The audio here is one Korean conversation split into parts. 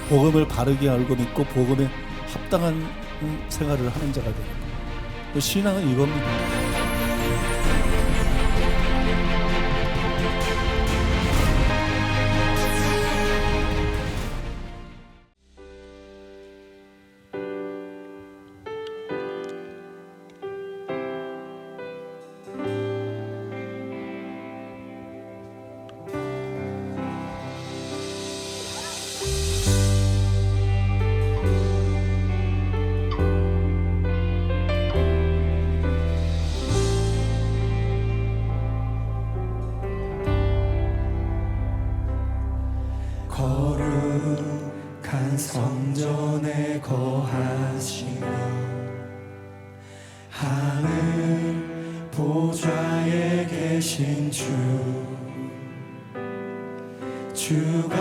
복음을 바르게 알고 믿고 복음에 합당한 생활을 하는 자가 되는 거예요. 신앙은 이겁니다. 거룩한 성전에 거하시며 하늘 보좌에 계신 주가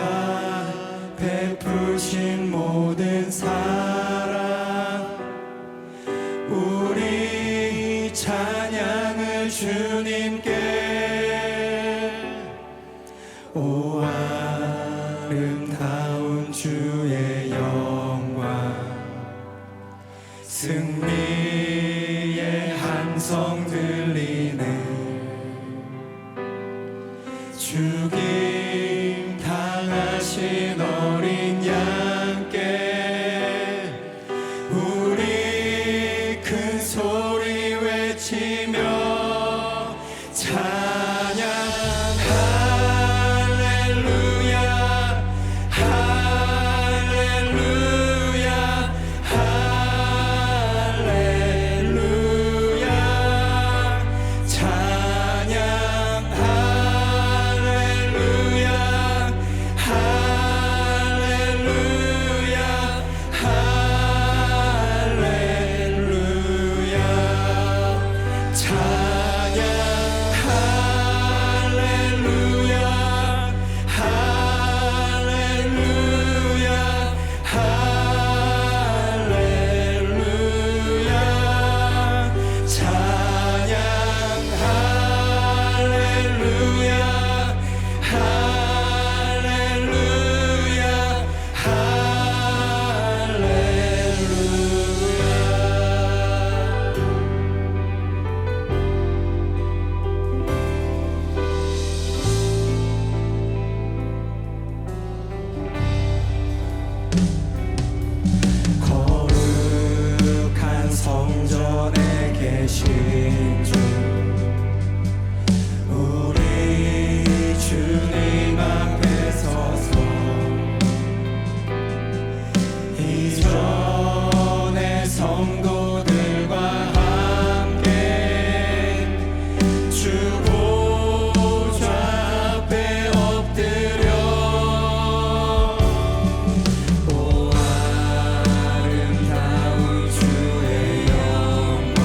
베푸신 모든 사랑 우리 찬양을 주님께 오 아름다운 주의 영광 승리의 함성 들리네 죽임 당하신 어린 양께 우리 큰 소리 외치며 찬양 성전에 계신 주 우리 주님 앞에 서서 이전의 성도들과 함께 주 보좌 앞에 엎드려 오 아름다운 주의 영광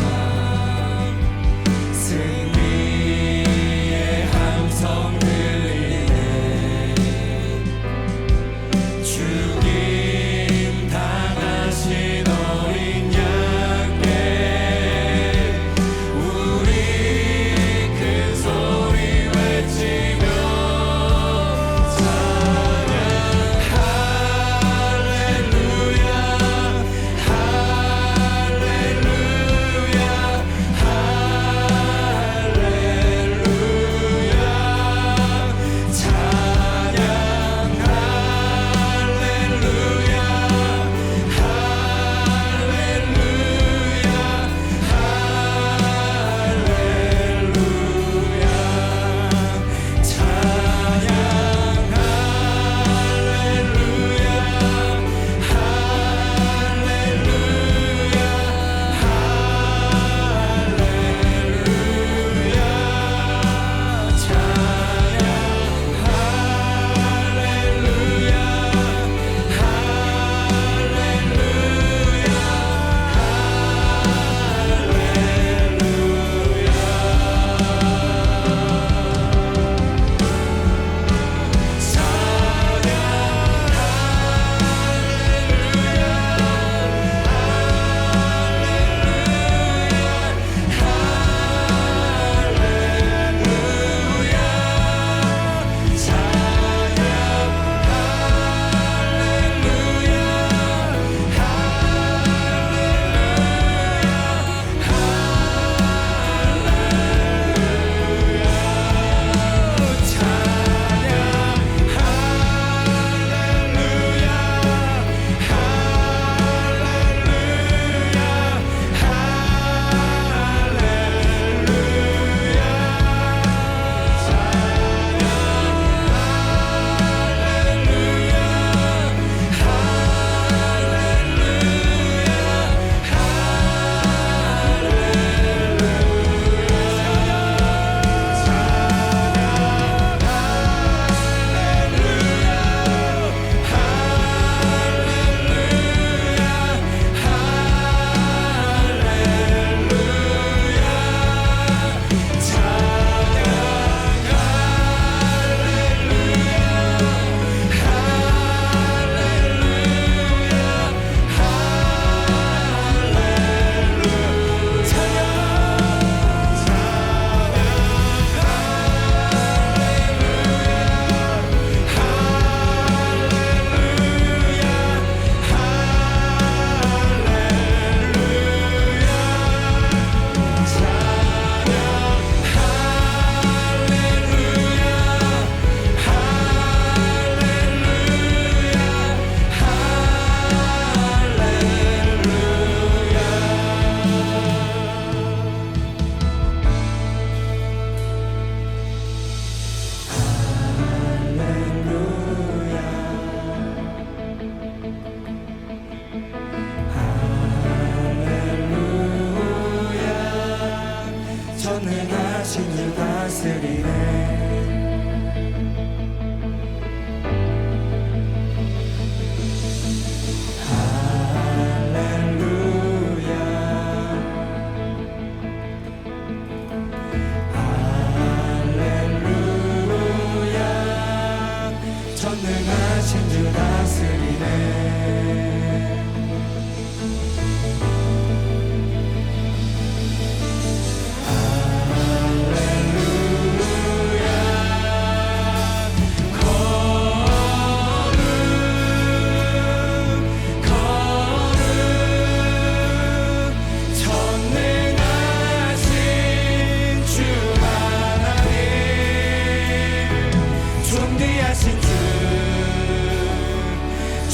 존귀하신 주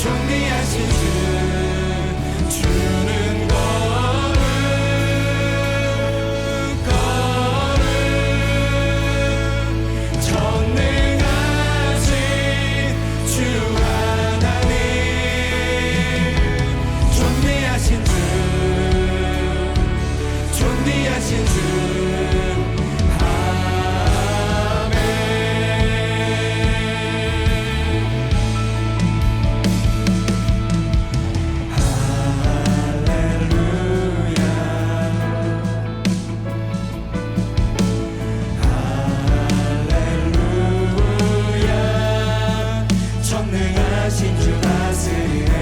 존귀하신 주 주는 거룩 전능하신 주 하나님 존귀하신 주 존귀하신 주 전능하신 주 다스리네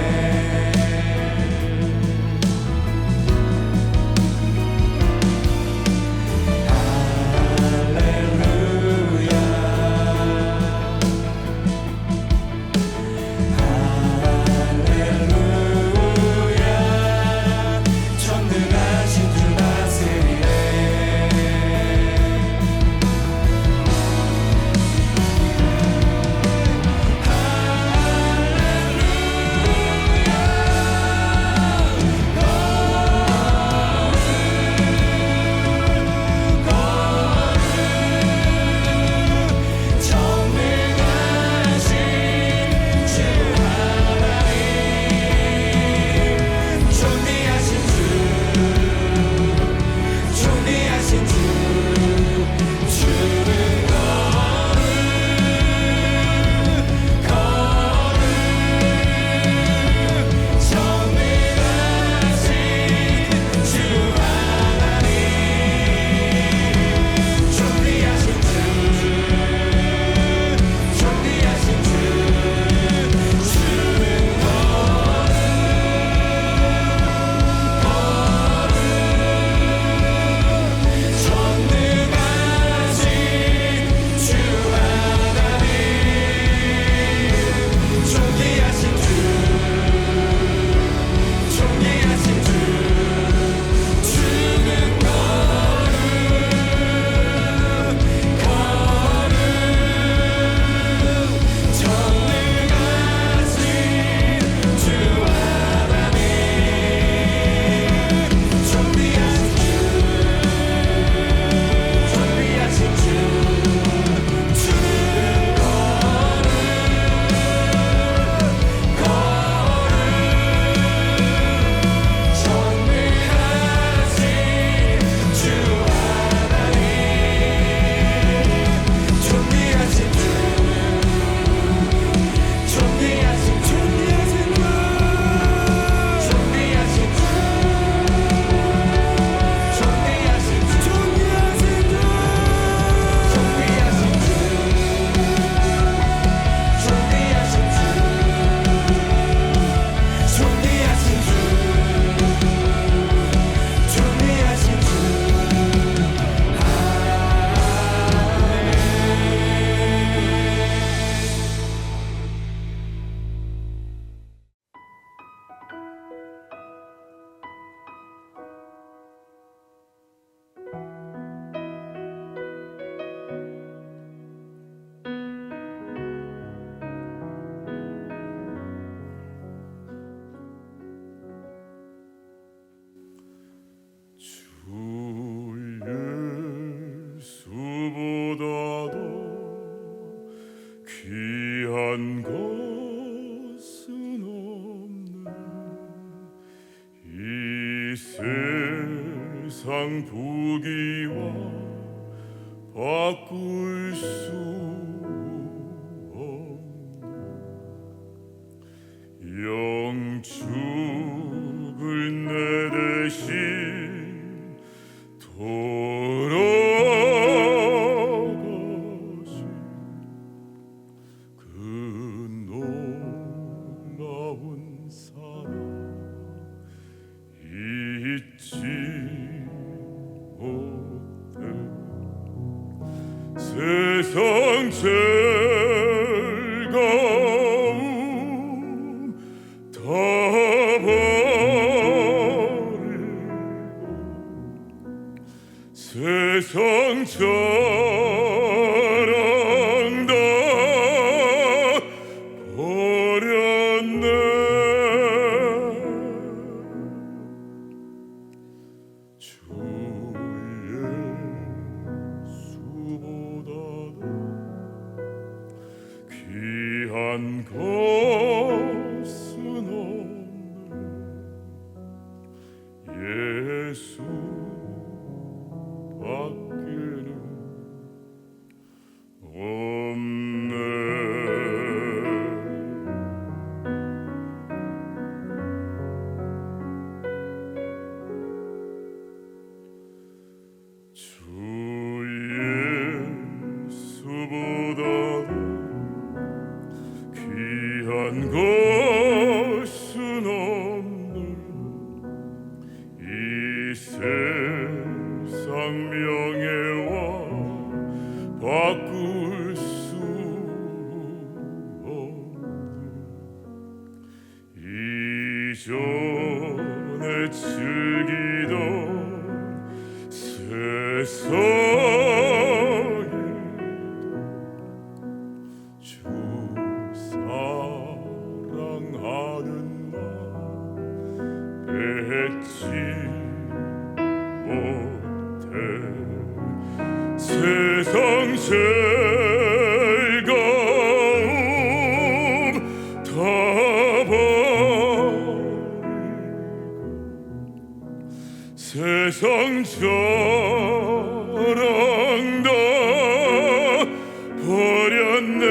할렐루야 할렐루야 전능하신 주 다스리네 귀한 것은 없네 이 세상 부귀와 바꿀 수 없네 영축을 내 대신 돌아가신 그 놀라운 사랑 잊지 못해 귀한 것은 없네 예수 밖에는 없네 주 예수보다도 귀한 것은 없네 이 세상 명예와 바꿀 수 없네 이전에 즐기던 세상에 주 사랑하는 마 뱉지 못해 세상 즐거움 다 버리고 세상 자랑 다 버렸네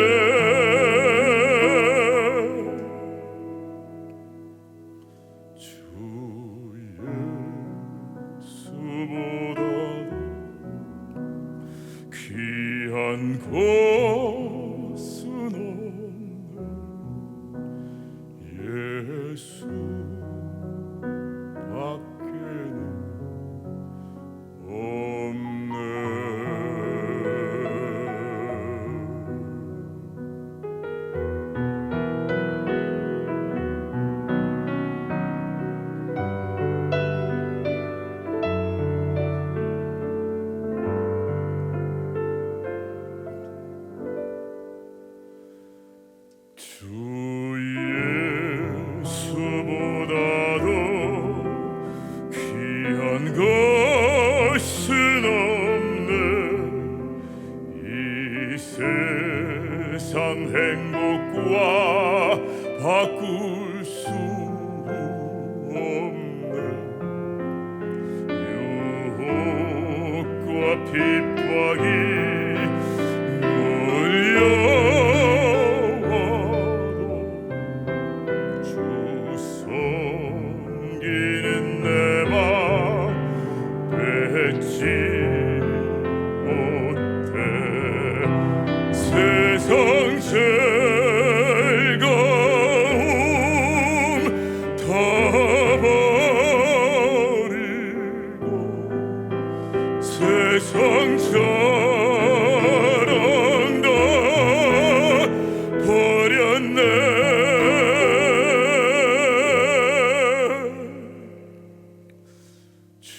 주 예수보다도 귀한 것은 없네 예수 밖에는 없네 주 예수보다도 귀한 것은 없네 이 세상 행복과 바꿀 수 없네 유혹과 핍박이 몰려와도 주 섬기는 내 맘 뱉지 못해 세상 즐거움 다 버리고 세상 자랑 다 버렸네 주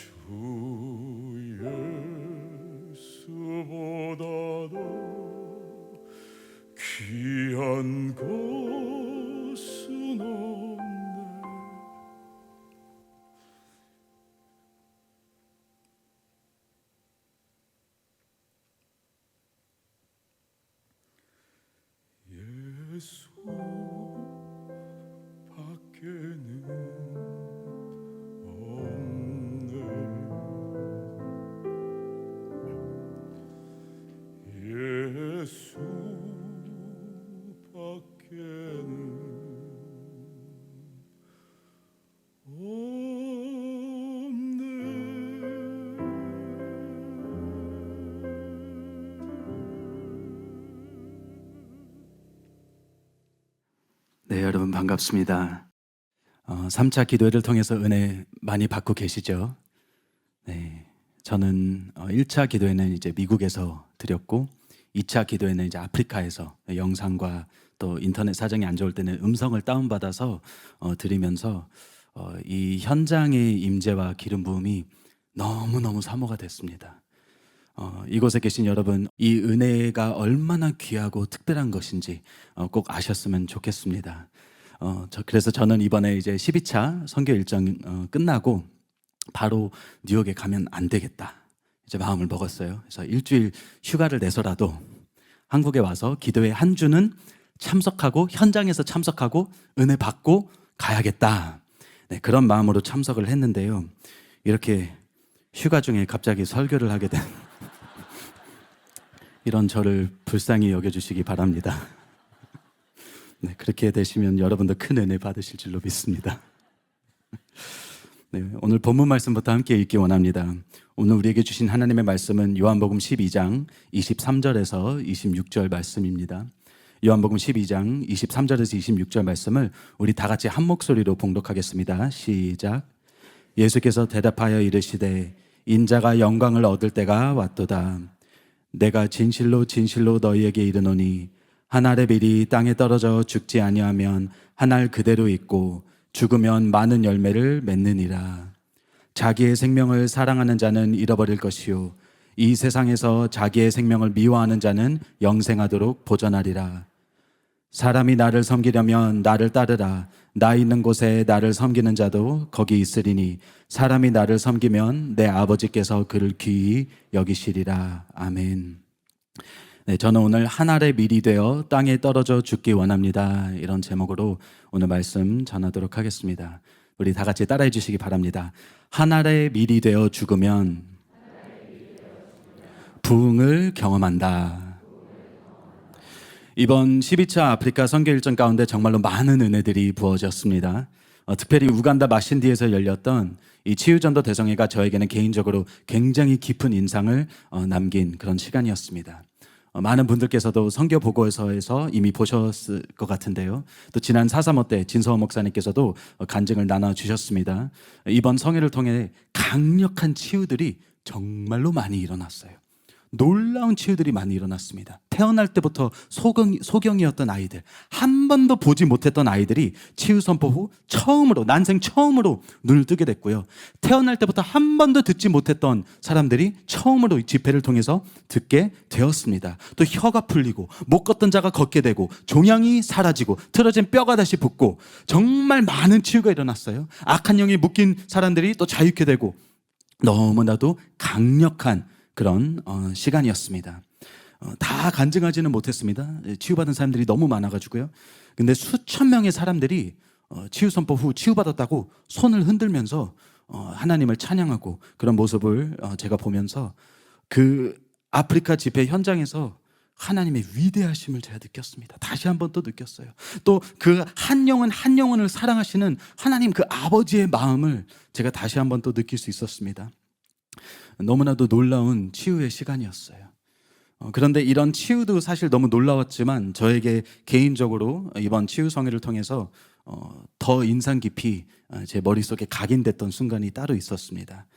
예수보다도 귀한 것은 없네 예수 밖에는 없네 예수 밖에는 네, 여러분 반갑습니다. 3차 기도회를 통해서 은혜 많이 받고 계시죠? 네, 저는 1차 기도회는 이제 미국에서 드렸고 2차 기도회는 이제 아프리카에서 영상과 또 인터넷 사정이 안 좋을 때는 음성을 다운받아서 드리면서 이 현장의 임재와 기름 부음이 너무너무 사모가 됐습니다. 이곳에 계신 여러분, 이 은혜가 얼마나 귀하고 특별한 것인지 꼭 아셨으면 좋겠습니다. 그래서 저는 이번에 이제 12차 선교 일정 끝나고 바로 뉴욕에 가면 안 되겠다 이제 마음을 먹었어요. 그래서 일주일 휴가를 내서라도 한국에 와서 기도회 한 주는 참석하고 현장에서 참석하고 은혜 받고 가야겠다. 네, 그런 마음으로 참석을 했는데요. 이렇게 휴가 중에 갑자기 설교를 하게 된 이런 저를 불쌍히 여겨주시기 바랍니다. 네, 그렇게 되시면 여러분도 큰 은혜 받으실 줄로 믿습니다. 네, 오늘 본문 말씀부터 함께 읽기 원합니다. 오늘 우리에게 주신 하나님의 말씀은 요한복음 12장 23절에서 26절 말씀입니다. 요한복음 12장 23절에서 26절 말씀을 우리 다 같이 한 목소리로 봉독하겠습니다. 시작. 예수께서 대답하여 이르시되 인자가 영광을 얻을 때가 왔도다. 내가 진실로 진실로 너희에게 이르노니 한 알의 밀이 땅에 떨어져 죽지 아니하면 한 알 그대로 있고 죽으면 많은 열매를 맺느니라. 자기의 생명을 사랑하는 자는 잃어버릴 것이요 이 세상에서 자기의 생명을 미워하는 자는 영생하도록 보전하리라. 사람이 나를 섬기려면 나를 따르라. 나 있는 곳에 나를 섬기는 자도 거기 있으리니 사람이 나를 섬기면 내 아버지께서 그를 귀히 여기시리라. 아멘. 네, 저는 오늘 한 알의 밀이 되어 땅에 떨어져 죽기 원합니다. 이런 제목으로 오늘 말씀 전하도록 하겠습니다. 우리 다 같이 따라해 주시기 바랍니다. 한 알의 밀이 되어 죽으면 부흥을 경험한다. 이번 12차 아프리카 선교 일정 가운데 정말로 많은 은혜들이 부어졌습니다. 특별히 우간다 마신디에서 열렸던 이 치유전도 대성회가 저에게는 개인적으로 굉장히 깊은 인상을 남긴 그런 시간이었습니다. 많은 분들께서도 선교 보고서에서 이미 보셨을 것 같은데요. 또 지난 4.35 때 진서호 목사님께서도 간증을 나눠주셨습니다. 이번 성회를 통해 강력한 치유들이 정말로 많이 일어났어요. 놀라운 치유들이 많이 일어났습니다. 태어날 때부터 소경이었던 아이들, 한 번도 보지 못했던 아이들이 치유 선포 후 처음으로, 난생 처음으로 눈을 뜨게 됐고요. 태어날 때부터 한 번도 듣지 못했던 사람들이 처음으로 집회를 통해서 듣게 되었습니다. 또 혀가 풀리고 못 걷던 자가 걷게 되고 종양이 사라지고 틀어진 뼈가 다시 붙고 정말 많은 치유가 일어났어요. 악한 영이 묶인 사람들이 또 자유케 되고 너무나도 강력한 그런 시간이었습니다. 다 간증하지는 못했습니다. 치유받은 사람들이 너무 많아가지고요. 근데 수천 명의 사람들이 치유 선포 후 치유받았다고 손을 흔들면서 하나님을 찬양하고 그런 모습을 제가 보면서 그 아프리카 집회 현장에서 하나님의 위대하심을 제가 느꼈습니다. 다시 한번 또 느꼈어요. 또 그 한 영혼 한 영혼을 사랑하시는 하나님 그 아버지의 마음을 제가 다시 한번 또 느낄 수 있었습니다. 너무나도 놀라운 치유의 시간이었어요. 그런데 이런 치유도 사실 너무 놀라웠지만 저에게 개인적으로 이번 치유 성회를 통해서 더 인상 깊이 제 머릿속에 각인됐던 순간이 따로 있었습니다.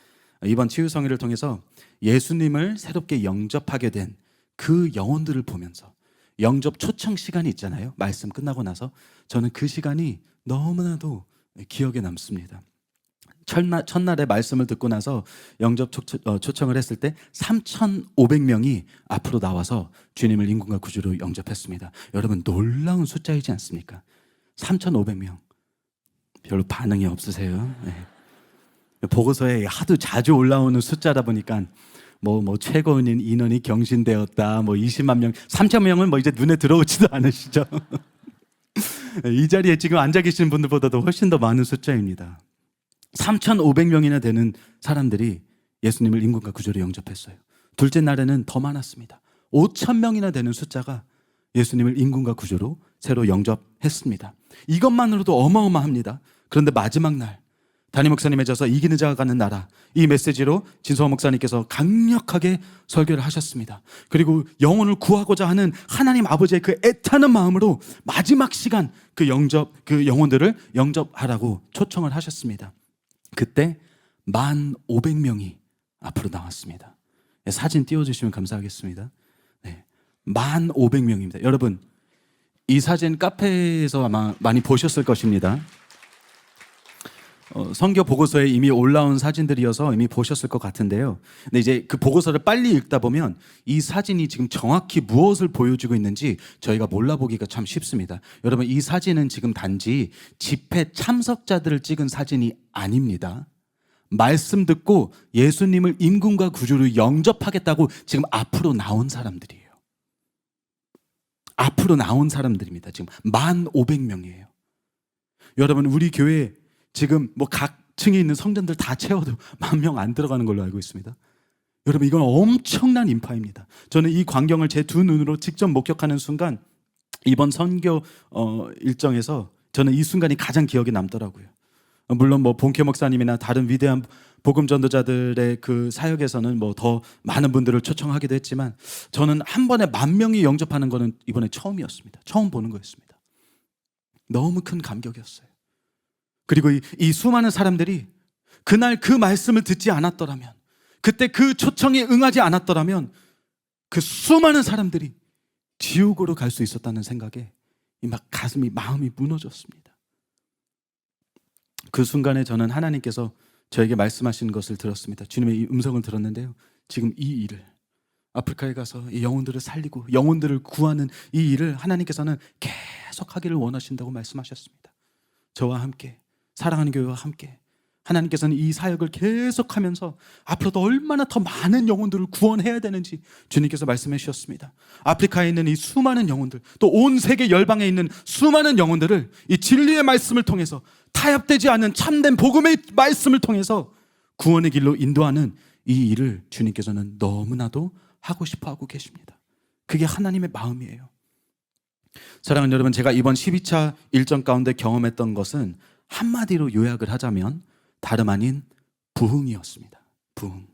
이번 치유 성회를 통해서 예수님을 새롭게 영접하게 된 그 영혼들을 보면서 영접 초청 시간이 있잖아요. 말씀 끝나고 나서 저는 그 시간이 너무나도 기억에 남습니다. 첫날에 말씀을 듣고 나서 영접 초청을 했을 때 3,500명이 앞으로 나와서 주님을 인군과 구주로 영접했습니다. 여러분 놀라운 숫자이지 않습니까? 3,500명. 별로 반응이 없으세요? 네. 보고서에 하도 자주 올라오는 숫자다 보니까 뭐 최고 인원이 경신되었다, 20만 명, 3,000명은 이제 눈에 들어오지도 않으시죠? 이 자리에 지금 앉아 계신 분들보다도 훨씬 더 많은 숫자입니다. 3,500명이나 되는 사람들이 예수님을 인군과 구주로 영접했어요. 둘째 날에는 더 많았습니다. 5,000명이나 되는 숫자가 예수님을 인군과 구주로 새로 영접했습니다. 이것만으로도 어마어마합니다. 그런데 마지막 날 담임 목사님의 저서 이기는 자가 가는 나라, 이 메시지로 진서호 목사님께서 강력하게 설교를 하셨습니다. 그리고 영혼을 구하고자 하는 하나님 아버지의 그 애타는 마음으로 마지막 시간 그 영혼들을 영접하라고 초청을 하셨습니다. 그때 1,500명이 앞으로 나왔습니다. 사진 띄워주시면 감사하겠습니다. 네, 1,500명입니다. 여러분, 이 사진 카페에서 아마 많이 보셨을 것입니다. 선교 보고서에 이미 올라온 사진들이어서 이미 보셨을 것 같은데요. 근데 이제 그 보고서를 빨리 읽다 보면 이 사진이 지금 정확히 무엇을 보여주고 있는지 저희가 몰라보기가 참 쉽습니다. 여러분, 이 사진은 지금 단지 집회 참석자들을 찍은 사진이 아닙니다. 말씀 듣고 예수님을 임금과 구주로 영접하겠다고 지금 앞으로 나온 사람들이에요. 앞으로 나온 사람들입니다. 지금 1,500명이에요. 여러분, 우리 교회 지금 뭐 각 층에 있는 성전들 다 채워도 10,000명 안 들어가는 걸로 알고 있습니다. 여러분, 이건 엄청난 인파입니다. 저는 이 광경을 제 두 눈으로 직접 목격하는 순간, 이번 선교 일정에서 저는 이 순간이 가장 기억에 남더라고요. 물론 뭐 본캐 목사님이나 다른 위대한 복음 전도자들의 그 사역에서는 뭐 더 많은 분들을 초청하기도 했지만, 저는 한 번에 10,000명이 영접하는 거는 이번에 처음이었습니다. 처음 보는 거였습니다. 너무 큰 감격이었어요. 그리고 이 수많은 사람들이 그날 그 말씀을 듣지 않았더라면, 그때 그 초청에 응하지 않았더라면 그 수많은 사람들이 지옥으로 갈 수 있었다는 생각에 막 마음이 무너졌습니다. 그 순간에 저는 하나님께서 저에게 말씀하시는 것을 들었습니다. 주님의 이 음성을 들었는데요, 지금 이 일을, 아프리카에 가서 이 영혼들을 살리고 영혼들을 구하는 이 일을 하나님께서는 계속 하기를 원하신다고 말씀하셨습니다. 저와 함께, 사랑하는 교회와 함께 하나님께서는 이 사역을 계속하면서 앞으로도 얼마나 더 많은 영혼들을 구원해야 되는지 주님께서 말씀해 주셨습니다. 아프리카에 있는 이 수많은 영혼들, 또 온 세계 열방에 있는 수많은 영혼들을 이 진리의 말씀을 통해서, 타협되지 않은 참된 복음의 말씀을 통해서 구원의 길로 인도하는 이 일을 주님께서는 너무나도 하고 싶어 하고 계십니다. 그게 하나님의 마음이에요. 사랑하는 여러분, 제가 이번 12차 일정 가운데 경험했던 것은 한마디로 요약을 하자면 다름 아닌 부흥이었습니다. 부흥.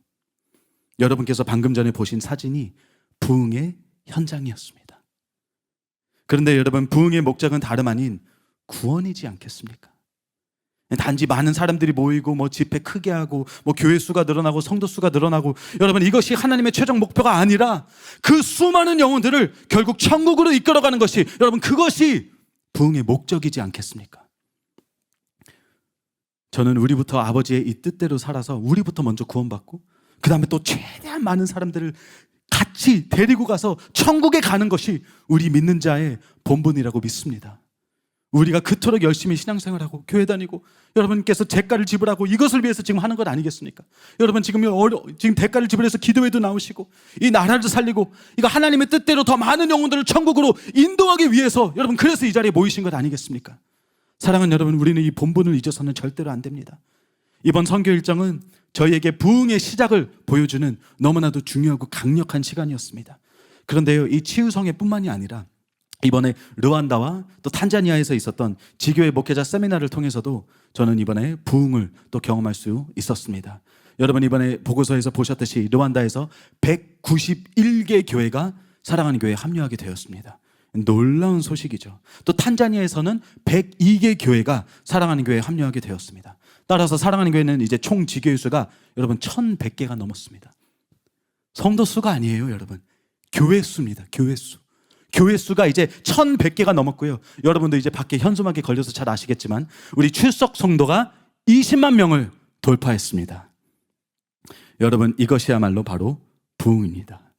여러분께서 방금 전에 보신 사진이 부흥의 현장이었습니다. 그런데 여러분, 부흥의 목적은 다름 아닌 구원이지 않겠습니까? 단지 많은 사람들이 모이고 뭐 집회 크게 하고 뭐 교회 수가 늘어나고 성도 수가 늘어나고, 여러분, 이것이 하나님의 최종 목표가 아니라 그 수많은 영혼들을 결국 천국으로 이끌어가는 것이, 여러분, 그것이 부흥의 목적이지 않겠습니까? 저는 우리부터 아버지의 이 뜻대로 살아서 우리부터 먼저 구원받고 그 다음에 또 최대한 많은 사람들을 같이 데리고 가서 천국에 가는 것이 우리 믿는 자의 본분이라고 믿습니다. 우리가 그토록 열심히 신앙생활하고 교회 다니고 여러분께서 대가를 지불하고 이것을 위해서 지금 하는 것 아니겠습니까? 여러분, 지금 대가를 지불해서 기도회도 나오시고 이 나라를 살리고 이거 하나님의 뜻대로 더 많은 영혼들을 천국으로 인도하기 위해서, 여러분, 그래서 이 자리에 모이신 것 아니겠습니까? 사랑하는 여러분, 우리는 이 본분을 잊어서는 절대로 안 됩니다. 이번 선교 일정은 저희에게 부흥의 시작을 보여주는 너무나도 중요하고 강력한 시간이었습니다. 그런데요, 이 치유성회뿐만이 아니라 이번에 르완다와 또 탄자니아에서 있었던 지교회 목회자 세미나를 통해서도 저는 이번에 부흥을 또 경험할 수 있었습니다. 여러분, 이번에 보고서에서 보셨듯이 르완다에서 191개 교회가 사랑하는 교회에 합류하게 되었습니다. 놀라운 소식이죠. 또 탄자니아에서는 102개 교회가 사랑하는 교회에 합류하게 되었습니다. 따라서 사랑하는 교회는 이제 총 지교회 수가 여러분 1,100개가 넘었습니다. 성도 수가 아니에요, 여러분. 교회 수입니다. 교회 수. 교회 수가 이제 1,100개가 넘었고요. 여러분도 이제 밖에 현수막에 걸려서 잘 아시겠지만 우리 출석 성도가 20만 명을 돌파했습니다. 여러분, 이것이야말로 바로 부흥입니다.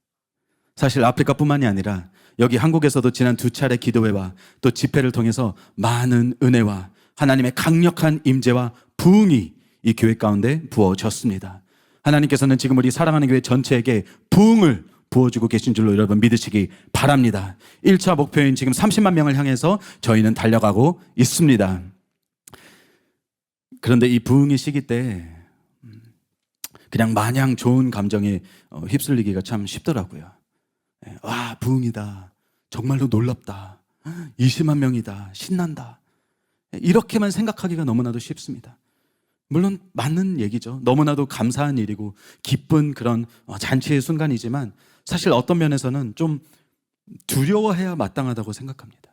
사실 아프리카뿐만이 아니라 여기 한국에서도 지난 2차례 기도회와 또 집회를 통해서 많은 은혜와 하나님의 강력한 임재와 부흥이 이 교회 가운데 부어졌습니다. 하나님께서는 지금 우리 사랑하는 교회 전체에게 부흥을 부어주고 계신 줄로 여러분 믿으시기 바랍니다. 1차 목표인 지금 30만 명을 향해서 저희는 달려가고 있습니다. 그런데 이 부흥의 시기 때 그냥 마냥 좋은 감정에 휩쓸리기가 참 쉽더라고요. 와, 부흥이다. 정말로 놀랍다. 20만 명이다. 신난다. 이렇게만 생각하기가 너무나도 쉽습니다. 물론 맞는 얘기죠. 너무나도 감사한 일이고 기쁜 그런 잔치의 순간이지만 사실 어떤 면에서는 좀 두려워해야 마땅하다고 생각합니다.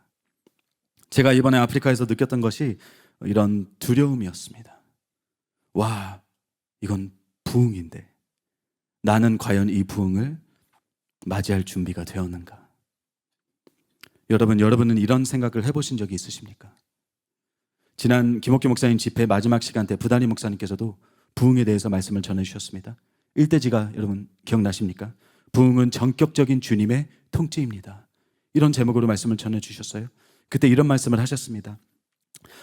제가 이번에 아프리카에서 느꼈던 것이 이런 두려움이었습니다. 와, 이건 부흥인데 나는 과연 이 부흥을 맞이할 준비가 되었는가? 여러분은 이런 생각을 해보신 적이 있으십니까? 지난 김옥기 목사님 집회 마지막 시간 때 부다리 목사님께서도 부흥에 대해서 말씀을 전해주셨습니다. 일대지가 여러분 기억나십니까? 부흥은 전격적인 주님의 통치입니다. 이런 제목으로 말씀을 전해주셨어요. 그때 이런 말씀을 하셨습니다.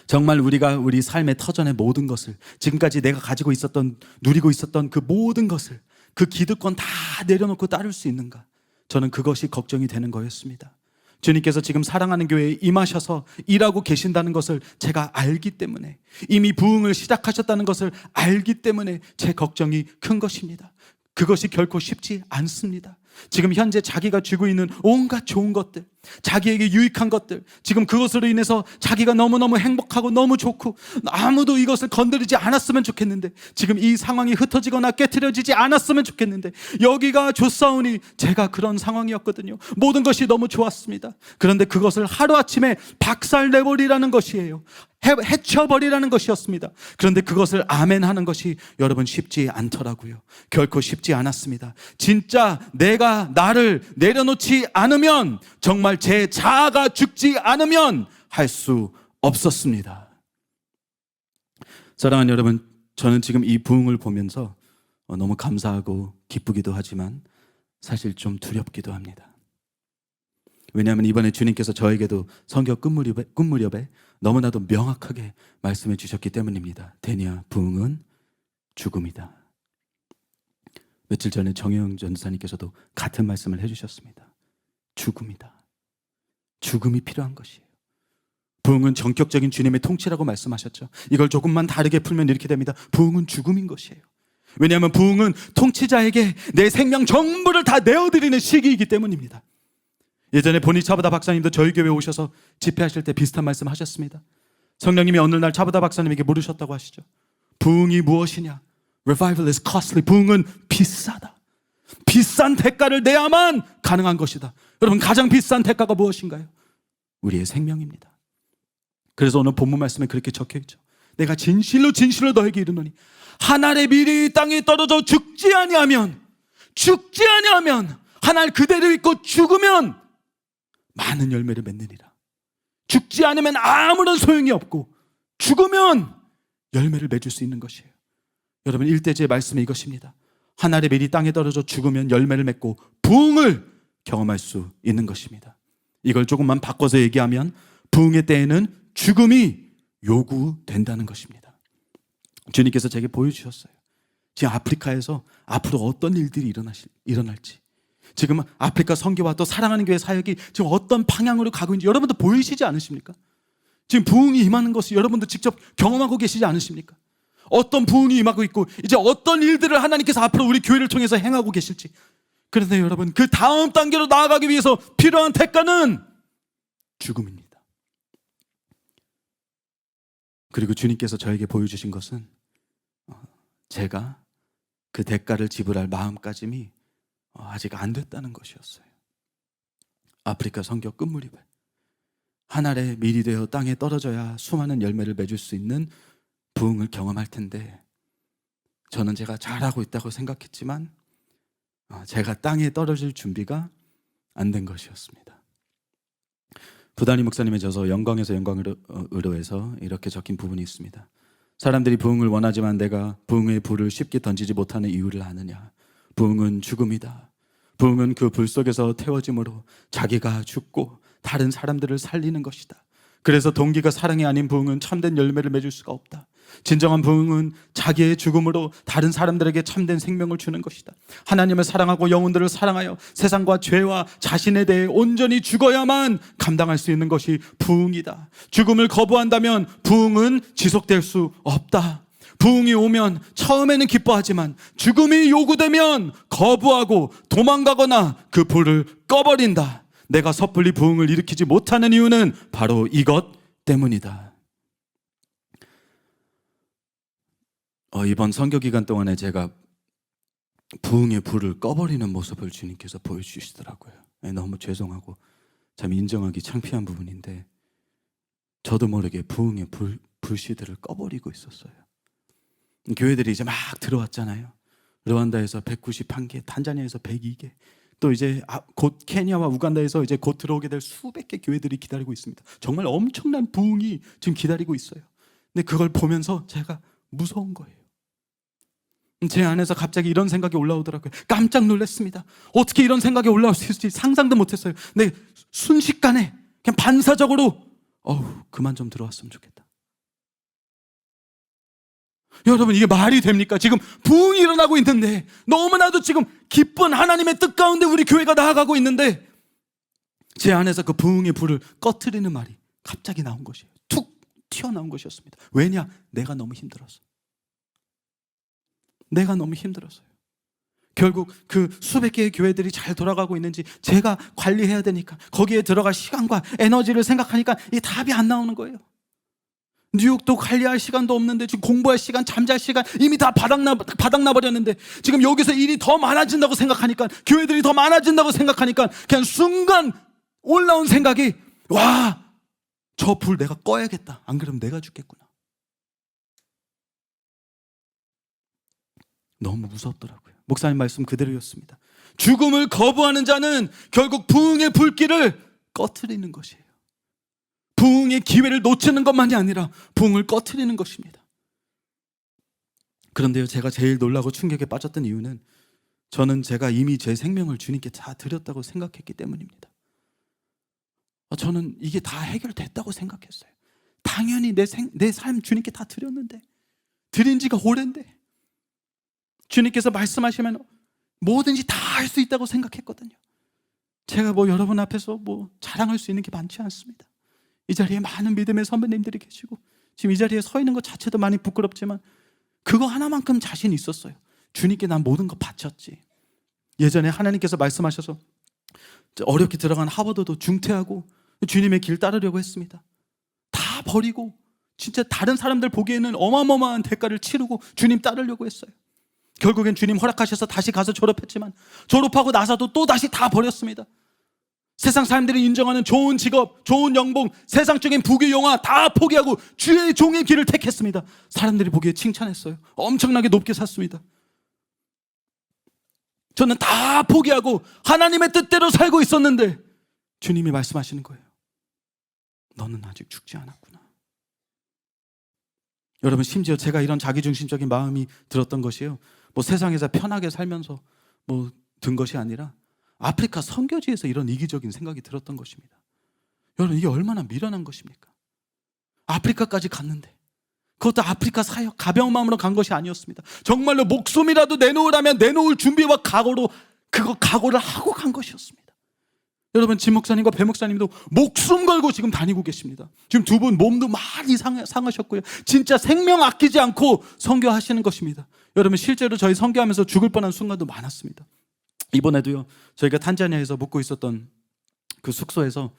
정말 우리가 우리 삶의 터전의 모든 것을, 지금까지 내가 가지고 있었던, 누리고 있었던 그 모든 것을, 그 기득권 다 내려놓고 따를 수 있는가? 저는 그것이 걱정이 되는 거였습니다. 주님께서 지금 사랑하는 교회에 임하셔서 일하고 계신다는 것을 제가 알기 때문에, 이미 부흥을 시작하셨다는 것을 알기 때문에 제 걱정이 큰 것입니다. 그것이 결코 쉽지 않습니다. 지금 현재 자기가 쥐고 있는 온갖 좋은 것들, 자기에게 유익한 것들, 지금 그것으로 인해서 자기가 너무너무 행복하고 너무 좋고 아무도 이것을 건드리지 않았으면 좋겠는데, 지금 이 상황이 흩어지거나 깨트려지지 않았으면 좋겠는데, 여기가 좋사오니 제가 그런 상황이었거든요. 모든 것이 너무 좋았습니다. 그런데 그것을 하루아침에 박살내버리라는 것이에요. 해쳐버리라는 것이었습니다. 그런데 그것을 아멘하는 것이 여러분 쉽지 않더라고요. 결코 쉽지 않았습니다. 진짜 내가 나를 내려놓지 않으면, 정말 제 자아가 죽지 않으면 할 수 없었습니다. 사랑하는 여러분, 저는 지금 이 부흥을 보면서 너무 감사하고 기쁘기도 하지만 사실 좀 두렵기도 합니다. 왜냐하면 이번에 주님께서 저에게도 성경 끝무렵에 너무나도 명확하게 말씀해 주셨기 때문입니다. 데니아, 부흥은 죽음이다. 며칠 전에 정혜영 전사님께서도 같은 말씀을 해주셨습니다. 죽음이다. 죽음이 필요한 것이에요. 부흥은 전격적인 주님의 통치라고 말씀하셨죠. 이걸 조금만 다르게 풀면 이렇게 됩니다. 부흥은 죽음인 것이에요. 왜냐하면 부흥은 통치자에게 내 생명 전부를 다 내어드리는 시기이기 때문입니다. 예전에 보니 차부다 박사님도 저희 교회에 오셔서 집회하실 때 비슷한 말씀 하셨습니다. 성령님이 어느 날 차부다 박사님에게 물으셨다고 하시죠. 부흥이 무엇이냐? Revival is costly. 부흥은 비싸다. 비싼 대가를 내야만 가능한 것이다. 여러분, 가장 비싼 대가가 무엇인가요? 우리의 생명입니다. 그래서 오늘 본문 말씀에 그렇게 적혀있죠. 내가 진실로 진실로 너에게 이르노니 한 알의 밀이 땅에 떨어져 죽지 아니하면 한 알 그대로 있고 죽으면 많은 열매를 맺느니라. 죽지 않으면 아무런 소용이 없고 죽으면 열매를 맺을 수 있는 것이에요. 여러분, 일대제의 말씀이 이것입니다. 한 알의 밀이 땅에 떨어져 죽으면 열매를 맺고 부흥을 경험할 수 있는 것입니다. 이걸 조금만 바꿔서 얘기하면 부흥의 때에는 죽음이 요구된다는 것입니다. 주님께서 제게 보여주셨어요. 지금 아프리카에서 앞으로 어떤 일들이 일어날지, 지금 아프리카 선교와 또 사랑하는 교회 사역이 지금 어떤 방향으로 가고 있는지 여러분도 보이시지 않으십니까? 지금 부흥이 임하는 것을 여러분도 직접 경험하고 계시지 않으십니까? 어떤 부흥이 임하고 있고 이제 어떤 일들을 하나님께서 앞으로 우리 교회를 통해서 행하고 계실지. 그런데 여러분, 그 다음 단계로 나아가기 위해서 필요한 대가는 죽음입니다. 그리고 주님께서 저에게 보여주신 것은 제가 그 대가를 지불할 마음가짐이 아직 안 됐다는 것이었어요. 아프리카 선교 끝무렵에 한 알의 밀이 되어 땅에 떨어져야 수많은 열매를 맺을 수 있는 부흥을 경험할 텐데, 저는 제가 잘하고 있다고 생각했지만 제가 땅에 떨어질 준비가 안 된 것이었습니다. 부다니 목사님의 저서 영광에서 영광으로 해서 이렇게 적힌 부분이 있습니다. 사람들이 부흥을 원하지만 내가 부흥의 불을 쉽게 던지지 못하는 이유를 아느냐? 부흥은 죽음이다. 부흥은 그 불 속에서 태워짐으로 자기가 죽고 다른 사람들을 살리는 것이다. 그래서 동기가 사랑이 아닌 부흥은 참된 열매를 맺을 수가 없다. 진정한 부흥은 자기의 죽음으로 다른 사람들에게 참된 생명을 주는 것이다. 하나님을 사랑하고 영혼들을 사랑하여 세상과 죄와 자신에 대해 온전히 죽어야만 감당할 수 있는 것이 부흥이다. 죽음을 거부한다면 부흥은 지속될 수 없다. 부흥이 오면 처음에는 기뻐하지만 죽음이 요구되면 거부하고 도망가거나 그 불을 꺼버린다. 내가 섣불리 부흥을 일으키지 못하는 이유는 바로 이것 때문이다. 이번 선교 기간 동안에 제가 부흥의 불을 꺼버리는 모습을 주님께서 보여주시더라고요. 너무 죄송하고 참 인정하기 창피한 부분인데, 저도 모르게 부흥의 불씨들을 꺼버리고 있었어요. 교회들이 이제 막 들어왔잖아요. 르완다에서 191개, 탄자니아에서 102개, 또 이제 곧 케냐와 우간다에서 이제 곧 들어오게 될 수백 개 교회들이 기다리고 있습니다. 정말 엄청난 부흥이 지금 기다리고 있어요. 근데 그걸 보면서 제가 무서운 거예요. 제 안에서 갑자기 이런 생각이 올라오더라고요. 깜짝 놀랐습니다. 어떻게 이런 생각이 올라올 수 있을지 상상도 못했어요. 근데 순식간에 그냥 반사적으로 그만 좀 들어왔으면 좋겠다. 여러분, 이게 말이 됩니까? 지금 부흥이 일어나고 있는데, 너무나도 지금 기쁜 하나님의 뜻 가운데 우리 교회가 나아가고 있는데, 제 안에서 그 부흥의 불을 꺼트리는 말이 갑자기 나온 것이에요. 툭 튀어나온 것이었습니다. 왜냐? 내가 너무 힘들었어. 내가 너무 힘들었어요. 결국 그 수백 개의 교회들이 잘 돌아가고 있는지 제가 관리해야 되니까 거기에 들어갈 시간과 에너지를 생각하니까 이 답이 안 나오는 거예요. 뉴욕도 관리할 시간도 없는데 지금 공부할 시간, 잠잘 시간 이미 다 바닥나 버렸는데 지금 여기서 일이 더 많아진다고 생각하니까 교회들이 더 많아진다고 생각하니까 그냥 순간 올라온 생각이 와, 저 불 내가 꺼야겠다. 안 그러면 내가 죽겠구나. 너무 무섭더라고요. 목사님 말씀 그대로였습니다. 죽음을 거부하는 자는 결국 부흥의 불길을 꺼트리는 것이에요. 부흥의 기회를 놓치는 것만이 아니라 부흥을 꺼트리는 것입니다. 그런데요, 제가 제일 놀라고 충격에 빠졌던 이유는 저는 제가 이미 제 생명을 주님께 다 드렸다고 생각했기 때문입니다. 저는 이게 다 해결됐다고 생각했어요. 당연히 내 삶 주님께 다 드렸는데, 드린 지가 오랜데 주님께서 말씀하시면 뭐든지 다 할 수 있다고 생각했거든요. 제가 여러분 앞에서 자랑할 수 있는 게 많지 않습니다. 이 자리에 많은 믿음의 선배님들이 계시고 지금 이 자리에 서 있는 것 자체도 많이 부끄럽지만 그거 하나만큼 자신 있었어요. 주님께 난 모든 거 바쳤지. 예전에 하나님께서 말씀하셔서 어렵게 들어간 하버드도 중퇴하고 주님의 길 따르려고 했습니다. 다 버리고 진짜 다른 사람들 보기에는 어마어마한 대가를 치르고 주님 따르려고 했어요. 결국엔 주님 허락하셔서 다시 가서 졸업했지만 졸업하고 나서도 또 다시 다 버렸습니다. 세상 사람들이 인정하는 좋은 직업, 좋은 연봉, 세상적인 부귀영화 다 포기하고 주의 종의 길을 택했습니다. 사람들이 보기에 칭찬했어요. 엄청나게 높게 샀습니다. 저는 다 포기하고 하나님의 뜻대로 살고 있었는데 주님이 말씀하시는 거예요. 너는 아직 죽지 않았구나. 여러분, 심지어 제가 이런 자기중심적인 마음이 들었던 것이요, 세상에서 편하게 살면서 든 것이 아니라 아프리카 선교지에서 이런 이기적인 생각이 들었던 것입니다. 여러분, 이게 얼마나 미련한 것입니까? 아프리카까지 갔는데 그것도 아프리카 사역 가벼운 마음으로 간 것이 아니었습니다. 정말로 목숨이라도 내놓으라면 내놓을 준비와 각오를 하고 간 것이었습니다. 여러분, 진 목사님과 배 목사님도 목숨 걸고 지금 다니고 계십니다. 지금 두 분 몸도 많이 상하셨고요. 진짜 생명 아끼지 않고 선교하시는 것입니다. 여러분, 실제로 저희 선교하면서 죽을 뻔한 순간도 많았습니다. 이번에도요, 저희가 탄자니아에서 묵고 있었던 그 숙소에서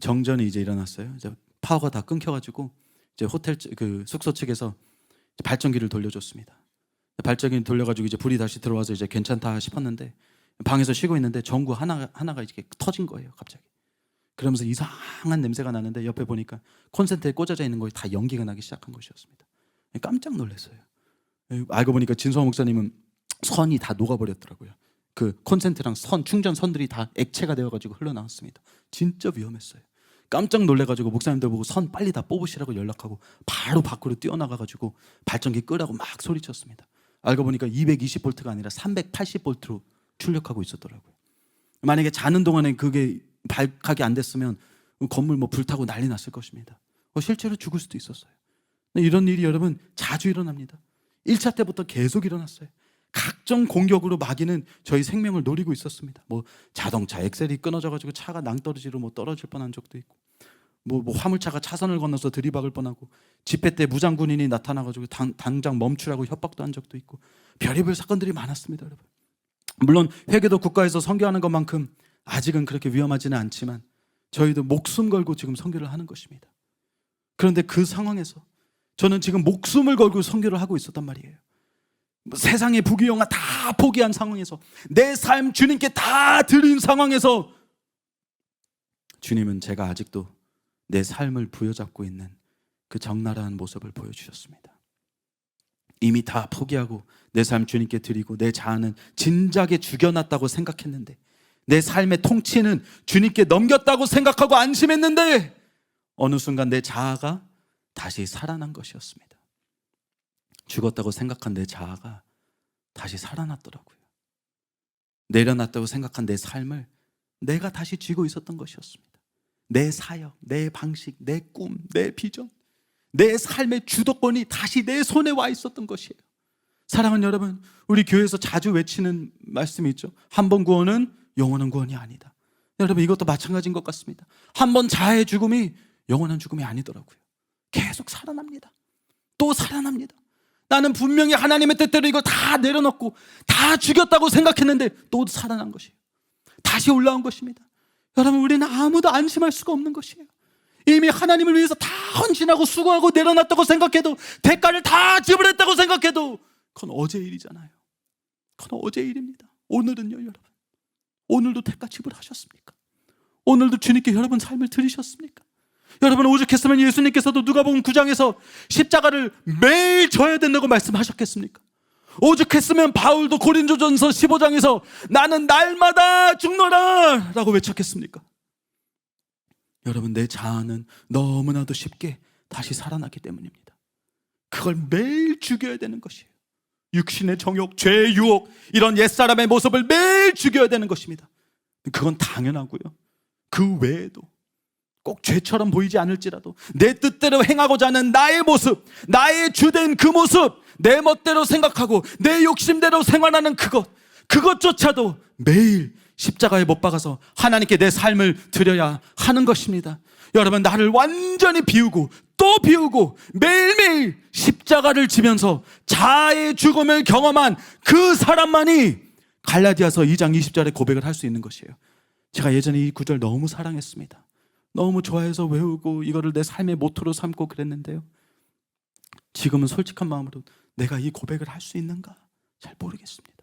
정전이 이제 일어났어요. 이제 파워가 다 끊겨가지고 이제 호텔 그 숙소 측에서 발전기를 돌려줬습니다. 발전기 돌려가지고 이제 불이 다시 들어와서 이제 괜찮다 싶었는데 방에서 쉬고 있는데 전구 하나가 이렇게 터진 거예요, 갑자기. 그러면서 이상한 냄새가 나는데 옆에 보니까 콘센트에 꽂아져 있는 거에 다 연기가 나기 시작한 것이었습니다. 깜짝 놀랐어요. 알고 보니까 진성 목사님은 선이 다 녹아버렸더라고요. 그 콘센트랑 충전 선들이 다 액체가 되어가지고 흘러나왔습니다. 진짜 위험했어요. 깜짝 놀래가지고 목사님들 보고 선 빨리 다 뽑으시라고 연락하고 바로 밖으로 뛰어나가가지고 발전기 끄라고 막 소리쳤습니다. 알고 보니까 220볼트가 아니라 380볼트로 출력하고 있었더라고요. 만약에 자는 동안에 그게 발각이 안 됐으면 건물 불타고 난리 났을 것입니다. 실제로 죽을 수도 있었어요. 이런 일이 여러분 자주 일어납니다. 1차 때부터 계속 일어났어요. 각종 공격으로 마귀는 저희 생명을 노리고 있었습니다. 자동차 엑셀이 끊어져가지고 차가 낭떠러지로 떨어질 뻔한 적도 있고, 화물차가 차선을 건너서 들이박을 뻔하고, 집회 때 무장군인이 나타나가지고 당장 멈추라고 협박도 한 적도 있고, 별의별 사건들이 많았습니다, 여러분. 물론 회계도 국가에서 선교하는 것만큼 아직은 그렇게 위험하지는 않지만 저희도 목숨 걸고 지금 선교를 하는 것입니다. 그런데 그 상황에서 저는 지금 목숨을 걸고 선교를 하고 있었단 말이에요. 세상의 부귀영화 다 포기한 상황에서, 내 삶 주님께 다 드린 상황에서 주님은 제가 아직도 내 삶을 부여잡고 있는 그 적나라한 모습을 보여주셨습니다. 이미 다 포기하고 내 삶 주님께 드리고 내 자아는 진작에 죽여놨다고 생각했는데, 내 삶의 통치는 주님께 넘겼다고 생각하고 안심했는데 어느 순간 내 자아가 다시 살아난 것이었습니다. 죽었다고 생각한 내 자아가 다시 살아났더라고요. 내려놨다고 생각한 내 삶을 내가 다시 쥐고 있었던 것이었습니다. 내 사역, 내 방식, 내 꿈, 내 비전, 내 삶의 주도권이 다시 내 손에 와 있었던 것이에요. 사랑하는 여러분, 우리 교회에서 자주 외치는 말씀이 있죠. 한 번 구원은 영원한 구원이 아니다. 여러분, 이것도 마찬가지인 것 같습니다. 한번 자아의 죽음이 영원한 죽음이 아니더라고요. 계속 살아납니다. 또 살아납니다. 나는 분명히 하나님의 뜻대로 이거 다 내려놓고 다 죽였다고 생각했는데 또 살아난 것이에요. 다시 올라온 것입니다. 여러분, 우리는 아무도 안심할 수가 없는 것이에요. 이미 하나님을 위해서 다 헌신하고 수고하고 내려놨다고 생각해도, 대가를 다 지불했다고 생각해도 그건 어제 일이잖아요. 그건 어제 일입니다. 오늘은요, 여러분, 오늘도 대가 지불하셨습니까? 오늘도 주님께 여러분 삶을 드리셨습니까? 여러분, 오죽했으면 예수님께서도 누가복음 9장에서 십자가를 매일 져야 된다고 말씀하셨겠습니까? 오죽했으면 바울도 고린도전서 15장에서 나는 날마다 죽노라 라고 외쳤겠습니까? 여러분, 내 자아는 너무나도 쉽게 다시 살아나기 때문입니다. 그걸 매일 죽여야 되는 것이에요. 육신의 정욕, 죄의 유혹, 이런 옛사람의 모습을 매일 죽여야 되는 것입니다. 그건 당연하고요. 그 외에도 꼭 죄처럼 보이지 않을지라도 내 뜻대로 행하고자 하는 나의 모습, 나의 주된 그 모습, 내 멋대로 생각하고 내 욕심대로 생활하는 그것조차도 매일 십자가에 못 박아서 하나님께 내 삶을 드려야 하는 것입니다. 여러분, 나를 완전히 비우고 또 비우고 매일매일 십자가를 지면서 자아의 죽음을 경험한 그 사람만이 갈라디아서 2장 20절에 고백을 할 수 있는 것이에요. 제가 예전에 이 구절 너무 사랑했습니다. 너무 좋아해서 외우고 이거를 내 삶의 모토로 삼고 그랬는데요, 지금은 솔직한 마음으로 내가 이 고백을 할 수 있는가 잘 모르겠습니다.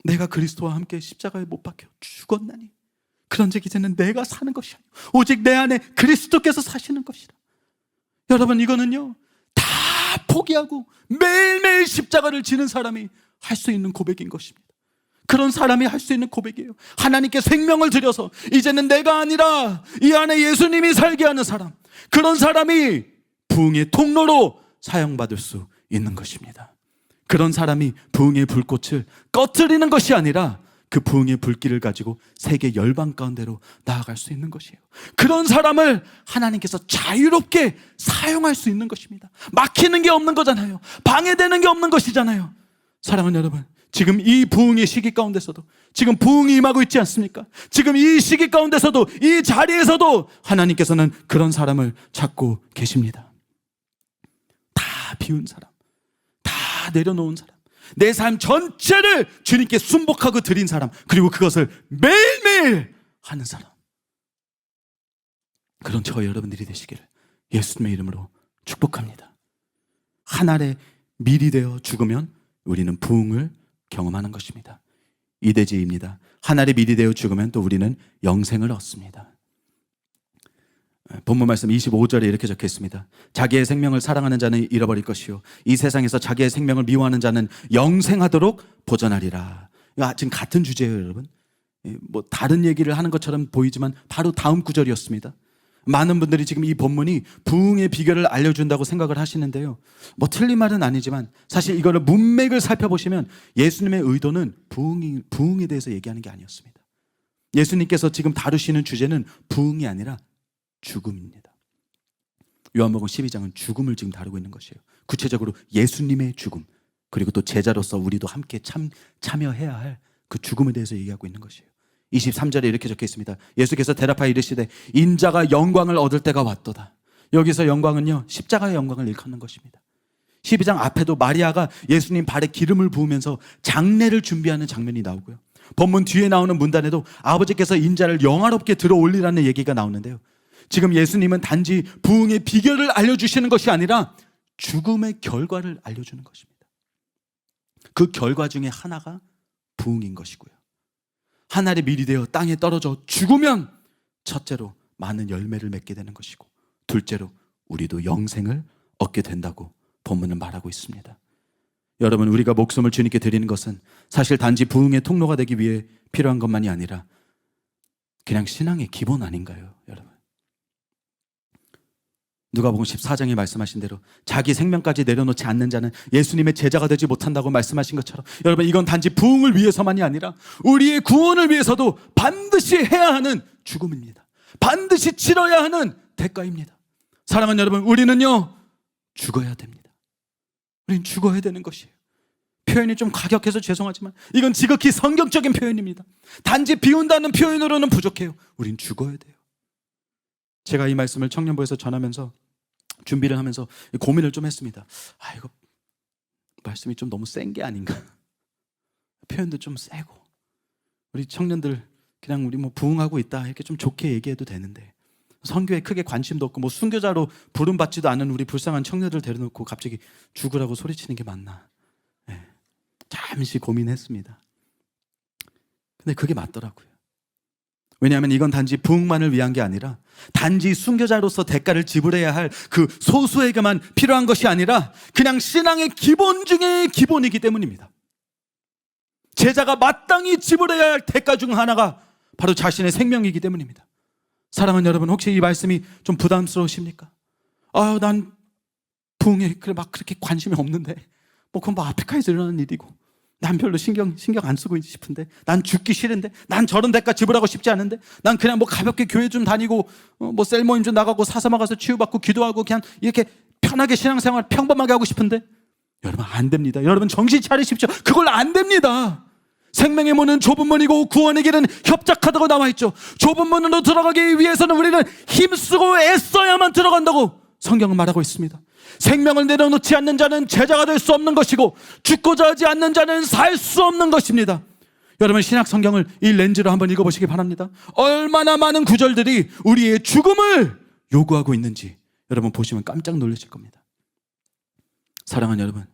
내가 그리스도와 함께 십자가에 못 박혀 죽었나니 그런즉 이제는 내가 사는 것이 아니오 오직 내 안에 그리스도께서 사시는 것이라. 여러분, 이거는요 다 포기하고 매일매일 십자가를 지는 사람이 할 수 있는 고백인 것입니다. 그런 사람이 할 수 있는 고백이에요. 하나님께 생명을 들여서 이제는 내가 아니라 이 안에 예수님이 살게 하는 사람, 그런 사람이 부흥의 통로로 사용받을 수 있는 것입니다. 그런 사람이 부흥의 불꽃을 꺼트리는 것이 아니라 그 부흥의 불길을 가지고 세계 열방 가운데로 나아갈 수 있는 것이에요. 그런 사람을 하나님께서 자유롭게 사용할 수 있는 것입니다. 막히는 게 없는 거잖아요. 방해되는 게 없는 것이잖아요. 사랑하는 여러분, 지금 이 부흥의 시기 가운데서도 지금 부흥이 임하고 있지 않습니까? 지금 이 시기 가운데서도 이 자리에서도 하나님께서는 그런 사람을 찾고 계십니다. 다 비운 사람, 다 내려놓은 사람, 내 삶 전체를 주님께 순복하고 드린 사람, 그리고 그것을 매일매일 하는 사람, 그런 저와 여러분들이 되시기를 예수님의 이름으로 축복합니다. 한 알의 밀이 되어 죽으면 우리는 부흥을 경험하는 것입니다. 이대지입니다. 한 알의 밀이 되어 죽으면 또 우리는 영생을 얻습니다. 본문 말씀 25절에 이렇게 적혀 있습니다. 자기의 생명을 사랑하는 자는 잃어버릴 것이요 이 세상에서 자기의 생명을 미워하는 자는 영생하도록 보전하리라. 지금 같은 주제예요, 여러분. 뭐 다른 얘기를 하는 것처럼 보이지만 바로 다음 구절이었습니다. 많은 분들이 지금 이 본문이 부흥의 비결을 알려준다고 생각을 하시는데요, 뭐 틀린 말은 아니지만 사실 이거를 문맥을 살펴보시면 예수님의 의도는 부흥에 대해서 얘기하는 게 아니었습니다. 예수님께서 지금 다루시는 주제는 부흥이 아니라 죽음입니다. 요한복음 12장은 죽음을 지금 다루고 있는 것이에요. 구체적으로 예수님의 죽음, 그리고 또 제자로서 우리도 함께 참여해야 할 그 죽음에 대해서 얘기하고 있는 것이에요. 23절에 이렇게 적혀 있습니다. 예수께서 대답하여 이르시되 인자가 영광을 얻을 때가 왔도다. 여기서 영광은요, 십자가의 영광을 일컫는 것입니다. 12장 앞에도 마리아가 예수님 발에 기름을 부으면서 장례를 준비하는 장면이 나오고요, 본문 뒤에 나오는 문단에도 아버지께서 인자를 영화롭게 들어 올리라는 얘기가 나오는데요, 지금 예수님은 단지 부흥의 비결을 알려주시는 것이 아니라 죽음의 결과를 알려주는 것입니다. 그 결과 중에 하나가 부흥인 것이고요, 하늘의 밀이 되어 땅에 떨어져 죽으면 첫째로 많은 열매를 맺게 되는 것이고, 둘째로 우리도 영생을 얻게 된다고 본문은 말하고 있습니다. 여러분, 우리가 목숨을 주님께 드리는 것은 사실 단지 부흥의 통로가 되기 위해 필요한 것만이 아니라 그냥 신앙의 기본 아닌가요, 여러분? 누가복음 14장에 말씀하신 대로 자기 생명까지 내려놓지 않는 자는 예수님의 제자가 되지 못한다고 말씀하신 것처럼, 여러분, 이건 단지 부흥을 위해서만이 아니라 우리의 구원을 위해서도 반드시 해야 하는 죽음입니다. 반드시 치러야 하는 대가입니다. 사랑하는 여러분, 우리는요 죽어야 됩니다. 우리는 죽어야 되는 것이에요. 표현이 좀 과격해서 죄송하지만 이건 지극히 성경적인 표현입니다. 단지 비운다는 표현으로는 부족해요. 우린 죽어야 돼요. 제가 이 말씀을 청년부에서 전하면서 준비를 하면서 고민을 좀 했습니다. 이거 말씀이 좀 너무 센 게 아닌가. 표현도 좀 세고 우리 청년들 그냥 우리 뭐 부흥하고 있다 이렇게 좀 좋게 얘기해도 되는데 선교에 크게 관심도 없고 뭐 순교자로 부름받지도 않은 우리 불쌍한 청년들 데려놓고 갑자기 죽으라고 소리치는 게 맞나. 잠시 고민했습니다. 근데 그게 맞더라고요. 왜냐하면 이건 단지 부흥만을 위한 게 아니라 단지 순교자로서 대가를 지불해야 할 그 소수에게만 필요한 것이 아니라 그냥 신앙의 기본 중에 기본이기 때문입니다. 제자가 마땅히 지불해야 할 대가 중 하나가 바로 자신의 생명이기 때문입니다. 사랑하는 여러분, 혹시 이 말씀이 좀 부담스러우십니까? 난 부흥에 막 그렇게 관심이 없는데 그건 아프리카에서 일어나는 일이고 난 별로 신경 안 쓰고 싶은데 난 죽기 싫은데 난 저런 대가 지불하고 싶지 않은데 난 그냥 가볍게 교회 좀 다니고 셀 모임 좀 나가고 사사마 가서 치유받고 기도하고 그냥 이렇게 편하게 신앙생활 평범하게 하고 싶은데 여러분 안 됩니다. 여러분 정신 차리십시오. 그걸 안 됩니다. 생명의 문은 좁은 문이고 구원의 길은 협착하다고 나와 있죠. 좁은 문으로 들어가기 위해서는 우리는 힘쓰고 애써야만 들어간다고 성경은 말하고 있습니다. 생명을 내려놓지 않는 자는 제자가 될 수 없는 것이고 죽고자 하지 않는 자는 살 수 없는 것입니다. 여러분 신약 성경을 이 렌즈로 한번 읽어보시기 바랍니다. 얼마나 많은 구절들이 우리의 죽음을 요구하고 있는지 여러분 보시면 깜짝 놀라실 겁니다. 사랑하는 여러분,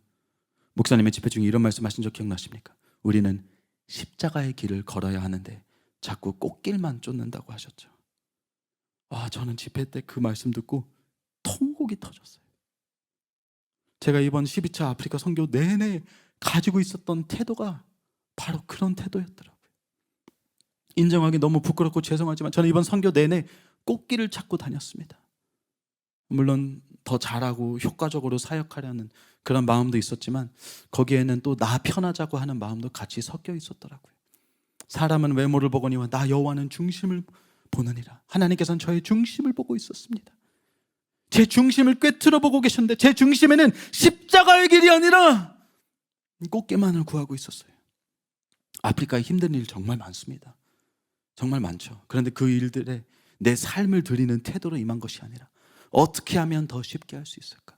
목사님의 집회 중에 이런 말씀 하신 적 기억나십니까? 우리는 십자가의 길을 걸어야 하는데 자꾸 꽃길만 쫓는다고 하셨죠. 저는 집회 때 그 말씀 듣고 통곡이 터졌어요. 제가 이번 12차 아프리카 선교 내내 가지고 있었던 태도가 바로 그런 태도였더라고요. 인정하기 너무 부끄럽고 죄송하지만 저는 이번 선교 내내 꽃길을 찾고 다녔습니다. 물론 더 잘하고 효과적으로 사역하려는 그런 마음도 있었지만 거기에는 또 나 편하자고 하는 마음도 같이 섞여 있었더라고요. 사람은 외모를 보거니와 나 여호와는 중심을 보느니라. 하나님께서는 저의 중심을 보고 있었습니다. 제 중심을 꿰뚫어 보고 계셨는데 제 중심에는 십자가의 길이 아니라 꽃게만을 구하고 있었어요. 아프리카에 힘든 일 정말 많습니다. 정말 많죠. 그런데 그 일들에 내 삶을 드리는 태도로 임한 것이 아니라 어떻게 하면 더 쉽게 할 수 있을까?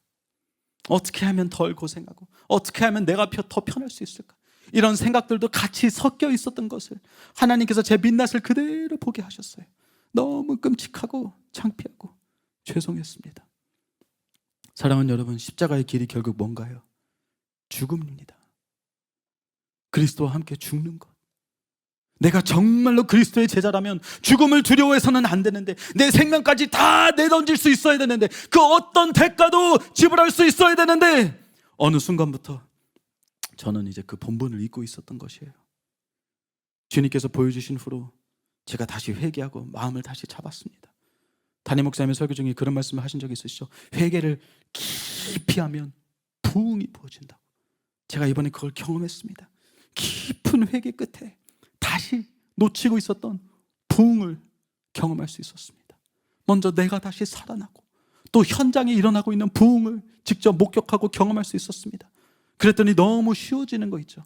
어떻게 하면 덜 고생하고 어떻게 하면 내가 더 편할 수 있을까? 이런 생각들도 같이 섞여 있었던 것을 하나님께서 제 민낯을 그대로 보게 하셨어요. 너무 끔찍하고 창피하고 죄송했습니다. 사랑하는 여러분, 십자가의 길이 결국 뭔가요? 죽음입니다. 그리스도와 함께 죽는 것. 내가 정말로 그리스도의 제자라면 죽음을 두려워해서는 안 되는데 내 생명까지 다 내던질 수 있어야 되는데 그 어떤 대가도 지불할 수 있어야 되는데 어느 순간부터 저는 이제 그 본분을 잊고 있었던 것이에요. 주님께서 보여주신 후로 제가 다시 회개하고 마음을 다시 잡았습니다. 담임 목사님의 설교 중에 그런 말씀을 하신 적이 있으시죠? 회개를 깊이 하면 부흥이 부어진다고. 제가 이번에 그걸 경험했습니다. 깊은 회개 끝에 다시 놓치고 있었던 부흥을 경험할 수 있었습니다. 먼저 내가 다시 살아나고 또 현장에 일어나고 있는 부흥을 직접 목격하고 경험할 수 있었습니다. 그랬더니 너무 쉬워지는 거 있죠.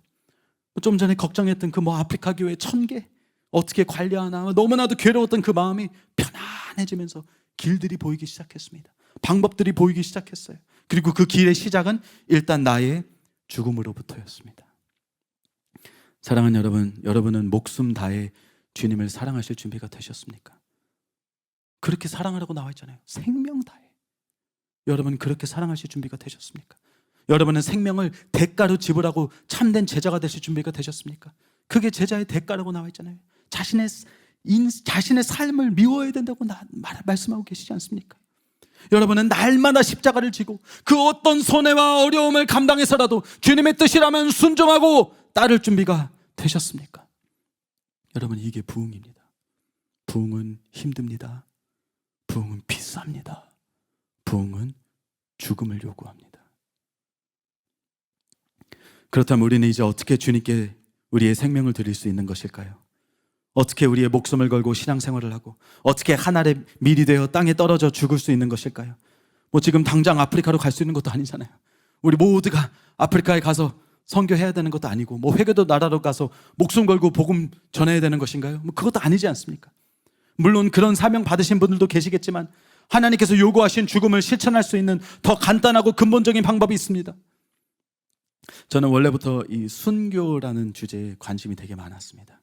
좀 전에 걱정했던 그 아프리카 교회 1000개 어떻게 관리하나 너무나도 괴로웠던 그 마음이 편안해지면서 길들이 보이기 시작했습니다. 방법들이 보이기 시작했어요. 그리고 그 길의 시작은 일단 나의 죽음으로부터였습니다. 사랑하는 여러분, 여러분은 목숨 다해 주님을 사랑하실 준비가 되셨습니까? 그렇게 사랑하라고 나와 있잖아요. 생명 다해. 여러분 그렇게 사랑하실 준비가 되셨습니까? 여러분은 생명을 대가로 지불하고 참된 제자가 되실 준비가 되셨습니까? 그게 제자의 대가라고 나와 있잖아요. 자신의 삶을 미워해야 된다고 말씀하고 계시지 않습니까? 여러분은 날마다 십자가를 지고 그 어떤 손해와 어려움을 감당해서라도 주님의 뜻이라면 순종하고 따를 준비가 되셨습니까? 여러분 이게 부흥입니다. 부흥은 힘듭니다. 부흥은 비쌉니다. 부흥은 죽음을 요구합니다. 그렇다면 우리는 이제 어떻게 주님께 우리의 생명을 드릴 수 있는 것일까요? 어떻게 우리의 목숨을 걸고 신앙생활을 하고 어떻게 하늘의 밀이 되어 땅에 떨어져 죽을 수 있는 것일까요? 지금 당장 아프리카로 갈 수 있는 것도 아니잖아요. 우리 모두가 아프리카에 가서 선교해야 되는 것도 아니고 뭐 회개도 나라로 가서 목숨 걸고 복음 전해야 되는 것인가요? 뭐 그것도 아니지 않습니까? 물론 그런 사명 받으신 분들도 계시겠지만 하나님께서 요구하신 죽음을 실천할 수 있는 더 간단하고 근본적인 방법이 있습니다. 저는 원래부터 이 순교라는 주제에 관심이 되게 많았습니다.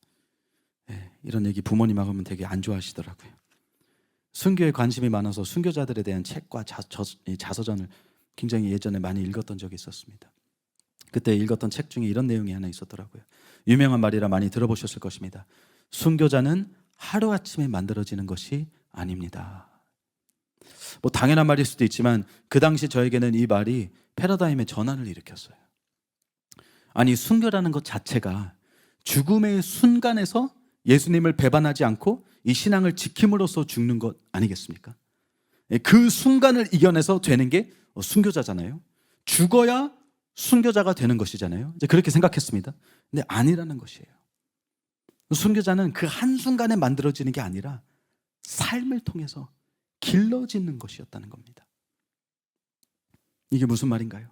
이런 얘기 부모님하고 하면 되게 안 좋아하시더라고요. 순교에 관심이 많아서 순교자들에 대한 책과 자서전을 굉장히 예전에 많이 읽었던 적이 있었습니다. 그때 읽었던 책 중에 이런 내용이 하나 있었더라고요. 유명한 말이라 많이 들어보셨을 것입니다. 순교자는 하루아침에 만들어지는 것이 아닙니다. 뭐 당연한 말일 수도 있지만 그 당시 저에게는 이 말이 패러다임의 전환을 일으켰어요. 아니, 순교라는 것 자체가 죽음의 순간에서 예수님을 배반하지 않고 이 신앙을 지킴으로써 죽는 것 아니겠습니까? 그 순간을 이겨내서 되는 게 순교자잖아요. 죽어야 순교자가 되는 것이잖아요. 이제 그렇게 생각했습니다. 근데 아니라는 것이에요. 순교자는 그 한순간에 만들어지는 게 아니라 삶을 통해서 길러지는 것이었다는 겁니다. 이게 무슨 말인가요?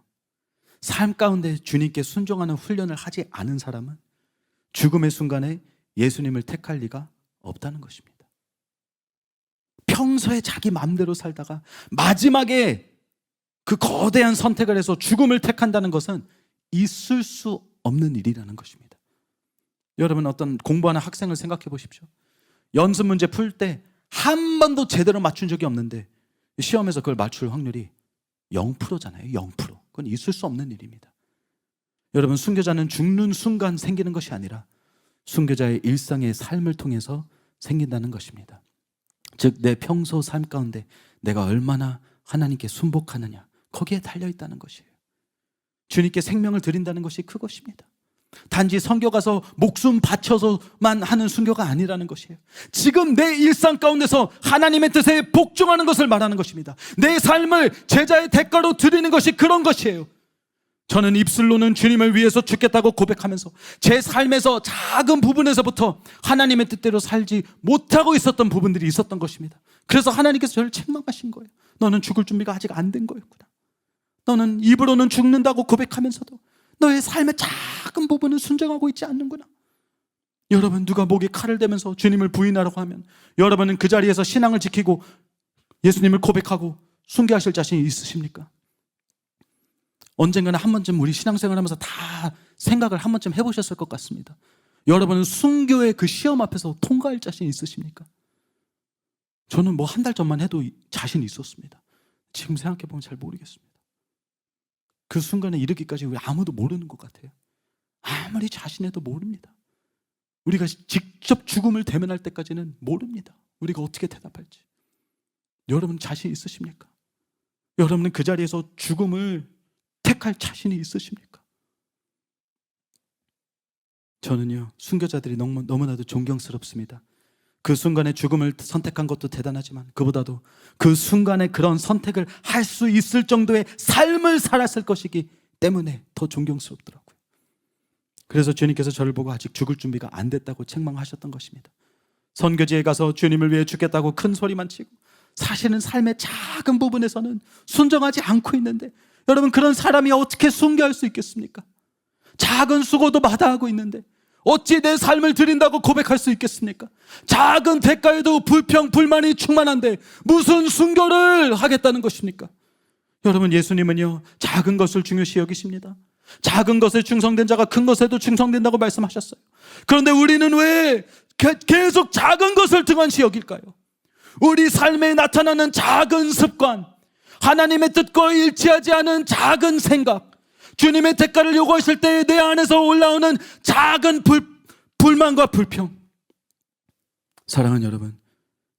삶 가운데 주님께 순종하는 훈련을 하지 않은 사람은 죽음의 순간에 예수님을 택할 리가 없다는 것입니다. 평소에 자기 마음대로 살다가 마지막에 그 거대한 선택을 해서 죽음을 택한다는 것은 있을 수 없는 일이라는 것입니다. 여러분, 어떤 공부하는 학생을 생각해 보십시오. 연습 문제 풀 때 한 번도 제대로 맞춘 적이 없는데 시험에서 그걸 맞출 확률이 0%잖아요. 0%. 그건 있을 수 없는 일입니다. 여러분, 순교자는 죽는 순간 생기는 것이 아니라 순교자의 일상의 삶을 통해서 생긴다는 것입니다. 즉, 내 평소 삶 가운데 내가 얼마나 하나님께 순복하느냐, 거기에 달려있다는 것이에요. 주님께 생명을 드린다는 것이 그것입니다. 단지 선교 가서 목숨 바쳐서만 하는 순교가 아니라는 것이에요. 지금 내 일상 가운데서 하나님의 뜻에 복종하는 것을 말하는 것입니다. 내 삶을 제자의 대가로 드리는 것이 그런 것이에요. 저는 입술로는 주님을 위해서 죽겠다고 고백하면서 제 삶에서 작은 부분에서부터 하나님의 뜻대로 살지 못하고 있었던 부분들이 있었던 것입니다. 그래서 하나님께서 저를 책망하신 거예요. 너는 죽을 준비가 아직 안 된 거였구나. 너는 입으로는 죽는다고 고백하면서도 너의 삶의 작은 부분은 순종하고 있지 않는구나. 여러분, 누가 목에 칼을 대면서 주님을 부인하라고 하면 여러분은 그 자리에서 신앙을 지키고 예수님을 고백하고 순교하실 자신이 있으십니까? 언젠가는 한 번쯤 우리 신앙생활하면서 다 생각을 한 번쯤 해보셨을 것 같습니다. 여러분은 순교의 그 시험 앞에서 통과할 자신이 있으십니까? 저는 뭐 한 달 전만 해도 자신이 있었습니다. 지금 생각해보면 잘 모르겠습니다. 그 순간에 이르기까지 우리 아무도 모르는 것 같아요. 아무리 자신해도 모릅니다. 우리가 직접 죽음을 대면할 때까지는 모릅니다. 우리가 어떻게 대답할지. 여러분 자신 있으십니까? 여러분은 그 자리에서 죽음을 택할 자신이 있으십니까? 저는요, 순교자들이 너무나도 존경스럽습니다. 그 순간에 죽음을 선택한 것도 대단하지만 그보다도 그 순간에 그런 선택을 할 수 있을 정도의 삶을 살았을 것이기 때문에 더 존경스럽더라고요. 그래서 주님께서 저를 보고 아직 죽을 준비가 안 됐다고 책망하셨던 것입니다. 선교지에 가서 주님을 위해 죽겠다고 큰 소리만 치고 사실은 삶의 작은 부분에서는 순종하지 않고 있는데, 여러분, 그런 사람이 어떻게 순교할 수 있겠습니까? 작은 수고도 마다하고 있는데 어찌 내 삶을 드린다고 고백할 수 있겠습니까? 작은 대가에도 불평, 불만이 충만한데 무슨 순교를 하겠다는 것입니까? 여러분, 예수님은요, 작은 것을 중요시 여기십니다. 작은 것에 충성된 자가 큰 것에도 충성된다고 말씀하셨어요. 그런데 우리는 왜 계속 작은 것을 등한시 여길까요? 우리 삶에 나타나는 작은 습관, 하나님의 뜻과 일치하지 않은 작은 생각, 주님의 대가를 요구하실 때 내 안에서 올라오는 작은 불만과 불평. 사랑하는 여러분,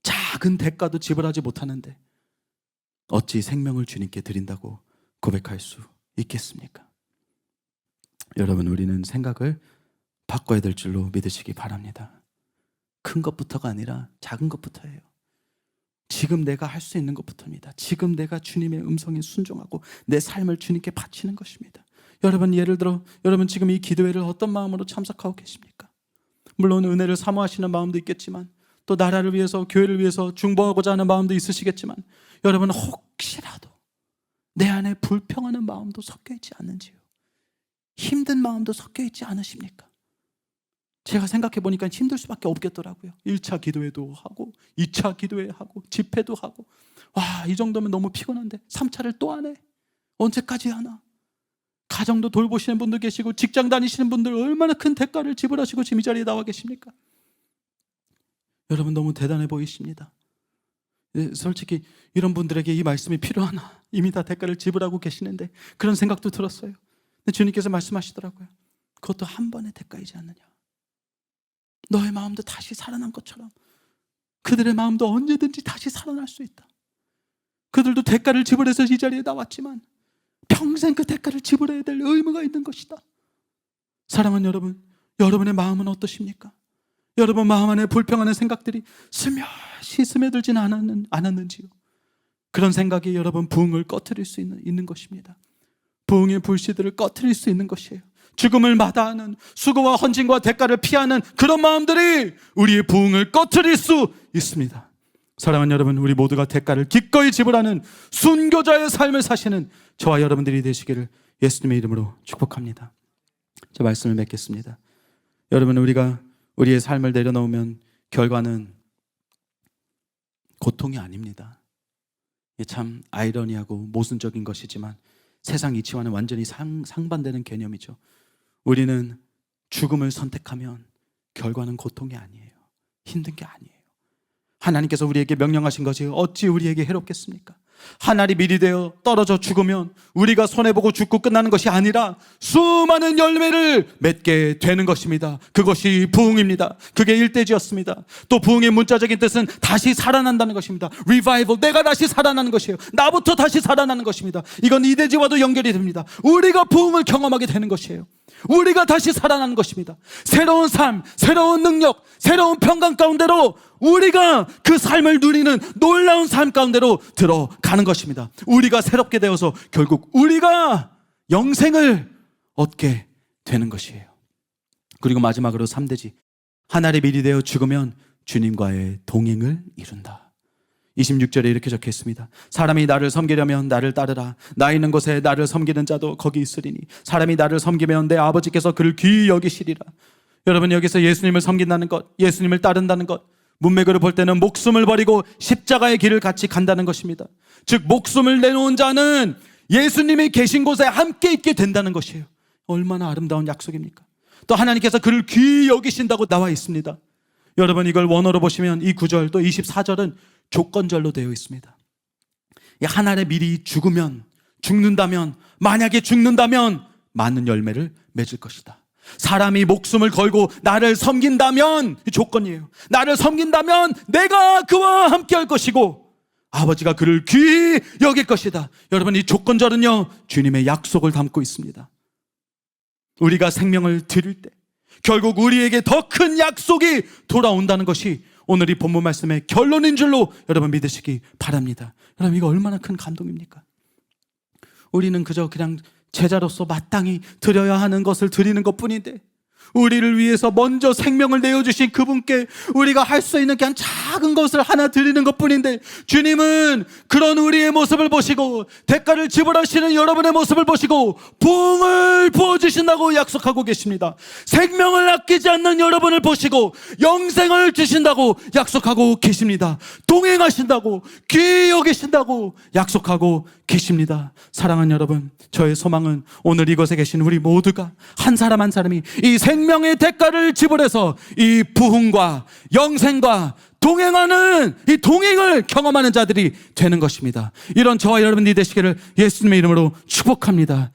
작은 대가도 지불하지 못하는데 어찌 생명을 주님께 드린다고 고백할 수 있겠습니까? 여러분, 우리는 생각을 바꿔야 될 줄로 믿으시기 바랍니다. 큰 것부터가 아니라 작은 것부터예요. 지금 내가 할 수 있는 것부터입니다. 지금 내가 주님의 음성에 순종하고 내 삶을 주님께 바치는 것입니다. 여러분, 예를 들어 여러분 지금 이 기도회를 어떤 마음으로 참석하고 계십니까? 물론 은혜를 사모하시는 마음도 있겠지만 또 나라를 위해서, 교회를 위해서 중보하고자 하는 마음도 있으시겠지만, 여러분 혹시라도 내 안에 불평하는 마음도 섞여 있지 않는지요? 힘든 마음도 섞여 있지 않으십니까? 제가 생각해 보니까 힘들 수밖에 없겠더라고요. 1차 기도회도 하고 2차 기도회 하고 집회도 하고, 와, 이 정도면 너무 피곤한데 3차를 또 하네. 언제까지 하나? 가정도 돌보시는 분도 계시고 직장 다니시는 분들 얼마나 큰 대가를 지불하시고 지금 이 자리에 나와 계십니까? 여러분 너무 대단해 보이십니다. 솔직히 이런 분들에게 이 말씀이 필요하나? 이미 다 대가를 지불하고 계시는데 그런 생각도 들었어요. 근데 주님께서 말씀하시더라고요. 그것도 한 번의 대가이지 않느냐. 너의 마음도 다시 살아난 것처럼 그들의 마음도 언제든지 다시 살아날 수 있다. 그들도 대가를 지불해서 이 자리에 나왔지만 평생 그 대가를 지불해야 될 의무가 있는 것이다. 사랑하는 여러분, 여러분의 마음은 어떠십니까? 여러분 마음 안에 불평하는 생각들이 스며시 스며들지는 않았는지요? 그런 생각이 여러분 부흥을 꺼트릴 수 있는 것입니다. 부흥의 불씨들을 꺼트릴 수 있는 것이에요. 죽음을 마다하는, 수고와 헌신과 대가를 피하는 그런 마음들이 우리의 부흥을 꺼트릴 수 있습니다. 사랑하는 여러분, 우리 모두가 대가를 기꺼이 지불하는 순교자의 삶을 사시는 저와 여러분들이 되시기를 예수님의 이름으로 축복합니다. 저 말씀을 맺겠습니다. 여러분, 우리가 우리의 삶을 내려놓으면 결과는 고통이 아닙니다. 이게 참 아이러니하고 모순적인 것이지만 세상 이치와는 완전히 상반되는 개념이죠. 우리는 죽음을 선택하면 결과는 고통이 아니에요. 힘든 게 아니에요. 하나님께서 우리에게 명령하신 것이 어찌 우리에게 해롭겠습니까? 한 알이 밀이 되어 떨어져 죽으면 우리가 손해보고 죽고 끝나는 것이 아니라 수많은 열매를 맺게 되는 것입니다. 그것이 부흥입니다. 그게 일대지였습니다. 또 부흥의 문자적인 뜻은 다시 살아난다는 것입니다. Revival, 내가 다시 살아나는 것이에요. 나부터 다시 살아나는 것입니다. 이건 이대지와도 연결이 됩니다. 우리가 부흥을 경험하게 되는 것이에요. 우리가 다시 살아나는 것입니다. 새로운 삶, 새로운 능력, 새로운 평강 가운데로 우리가 그 삶을 누리는 놀라운 삶 가운데로 들어가는 것입니다. 우리가 새롭게 되어서 결국 우리가 영생을 얻게 되는 것이에요. 그리고 마지막으로 3대지, 한 알이 밀이 되어 죽으면 주님과의 동행을 이룬다. 26절에 이렇게 적혀 있습니다. 사람이 나를 섬기려면 나를 따르라. 나 있는 곳에 나를 섬기는 자도 거기 있으리니 사람이 나를 섬기면 내 아버지께서 그를 귀히 여기시리라. 여러분, 여기서 예수님을 섬긴다는 것, 예수님을 따른다는 것, 문맥으로 볼 때는 목숨을 버리고 십자가의 길을 같이 간다는 것입니다. 즉 목숨을 내놓은 자는 예수님이 계신 곳에 함께 있게 된다는 것이에요. 얼마나 아름다운 약속입니까? 또 하나님께서 그를 귀히 여기신다고 나와 있습니다. 여러분, 이걸 원어로 보시면 이 9절 또 24절은 조건절로 되어 있습니다. 한 알의 밀이 죽는다면, 만약에 죽는다면 많은 열매를 맺을 것이다. 사람이 목숨을 걸고 나를 섬긴다면, 이 조건이에요. 나를 섬긴다면 내가 그와 함께 할 것이고 아버지가 그를 귀히 여길 것이다. 여러분, 이 조건절은요, 주님의 약속을 담고 있습니다. 우리가 생명을 드릴 때 결국 우리에게 더 큰 약속이 돌아온다는 것이 오늘 이 본문 말씀의 결론인 줄로 여러분 믿으시기 바랍니다. 여러분, 이거 얼마나 큰 감동입니까? 우리는 그저 그냥 제자로서 마땅히 드려야 하는 것을 드리는 것뿐인데, 우리를 위해서 먼저 생명을 내어주신 그분께 우리가 할 수 있는 그냥 작은 것을 하나 드리는 것뿐인데, 주님은 그런 우리의 모습을 보시고 대가를 지불하시는 여러분의 모습을 보시고 부흥을 부어주신다고 약속하고 계십니다. 생명을 아끼지 않는 여러분을 보시고 영생을 주신다고 약속하고 계십니다. 동행하신다고, 귀히 여기신다고 약속하고 계십니다. 사랑하는 여러분, 저의 소망은 오늘 이곳에 계신 우리 모두가 한 사람 한 사람이 이 생명의 대가를 지불해서 이 부흥과 영생과 동행하는, 이 동행을 경험하는 자들이 되는 것입니다. 이런 저와 여러분들이 되시기를 예수님의 이름으로 축복합니다.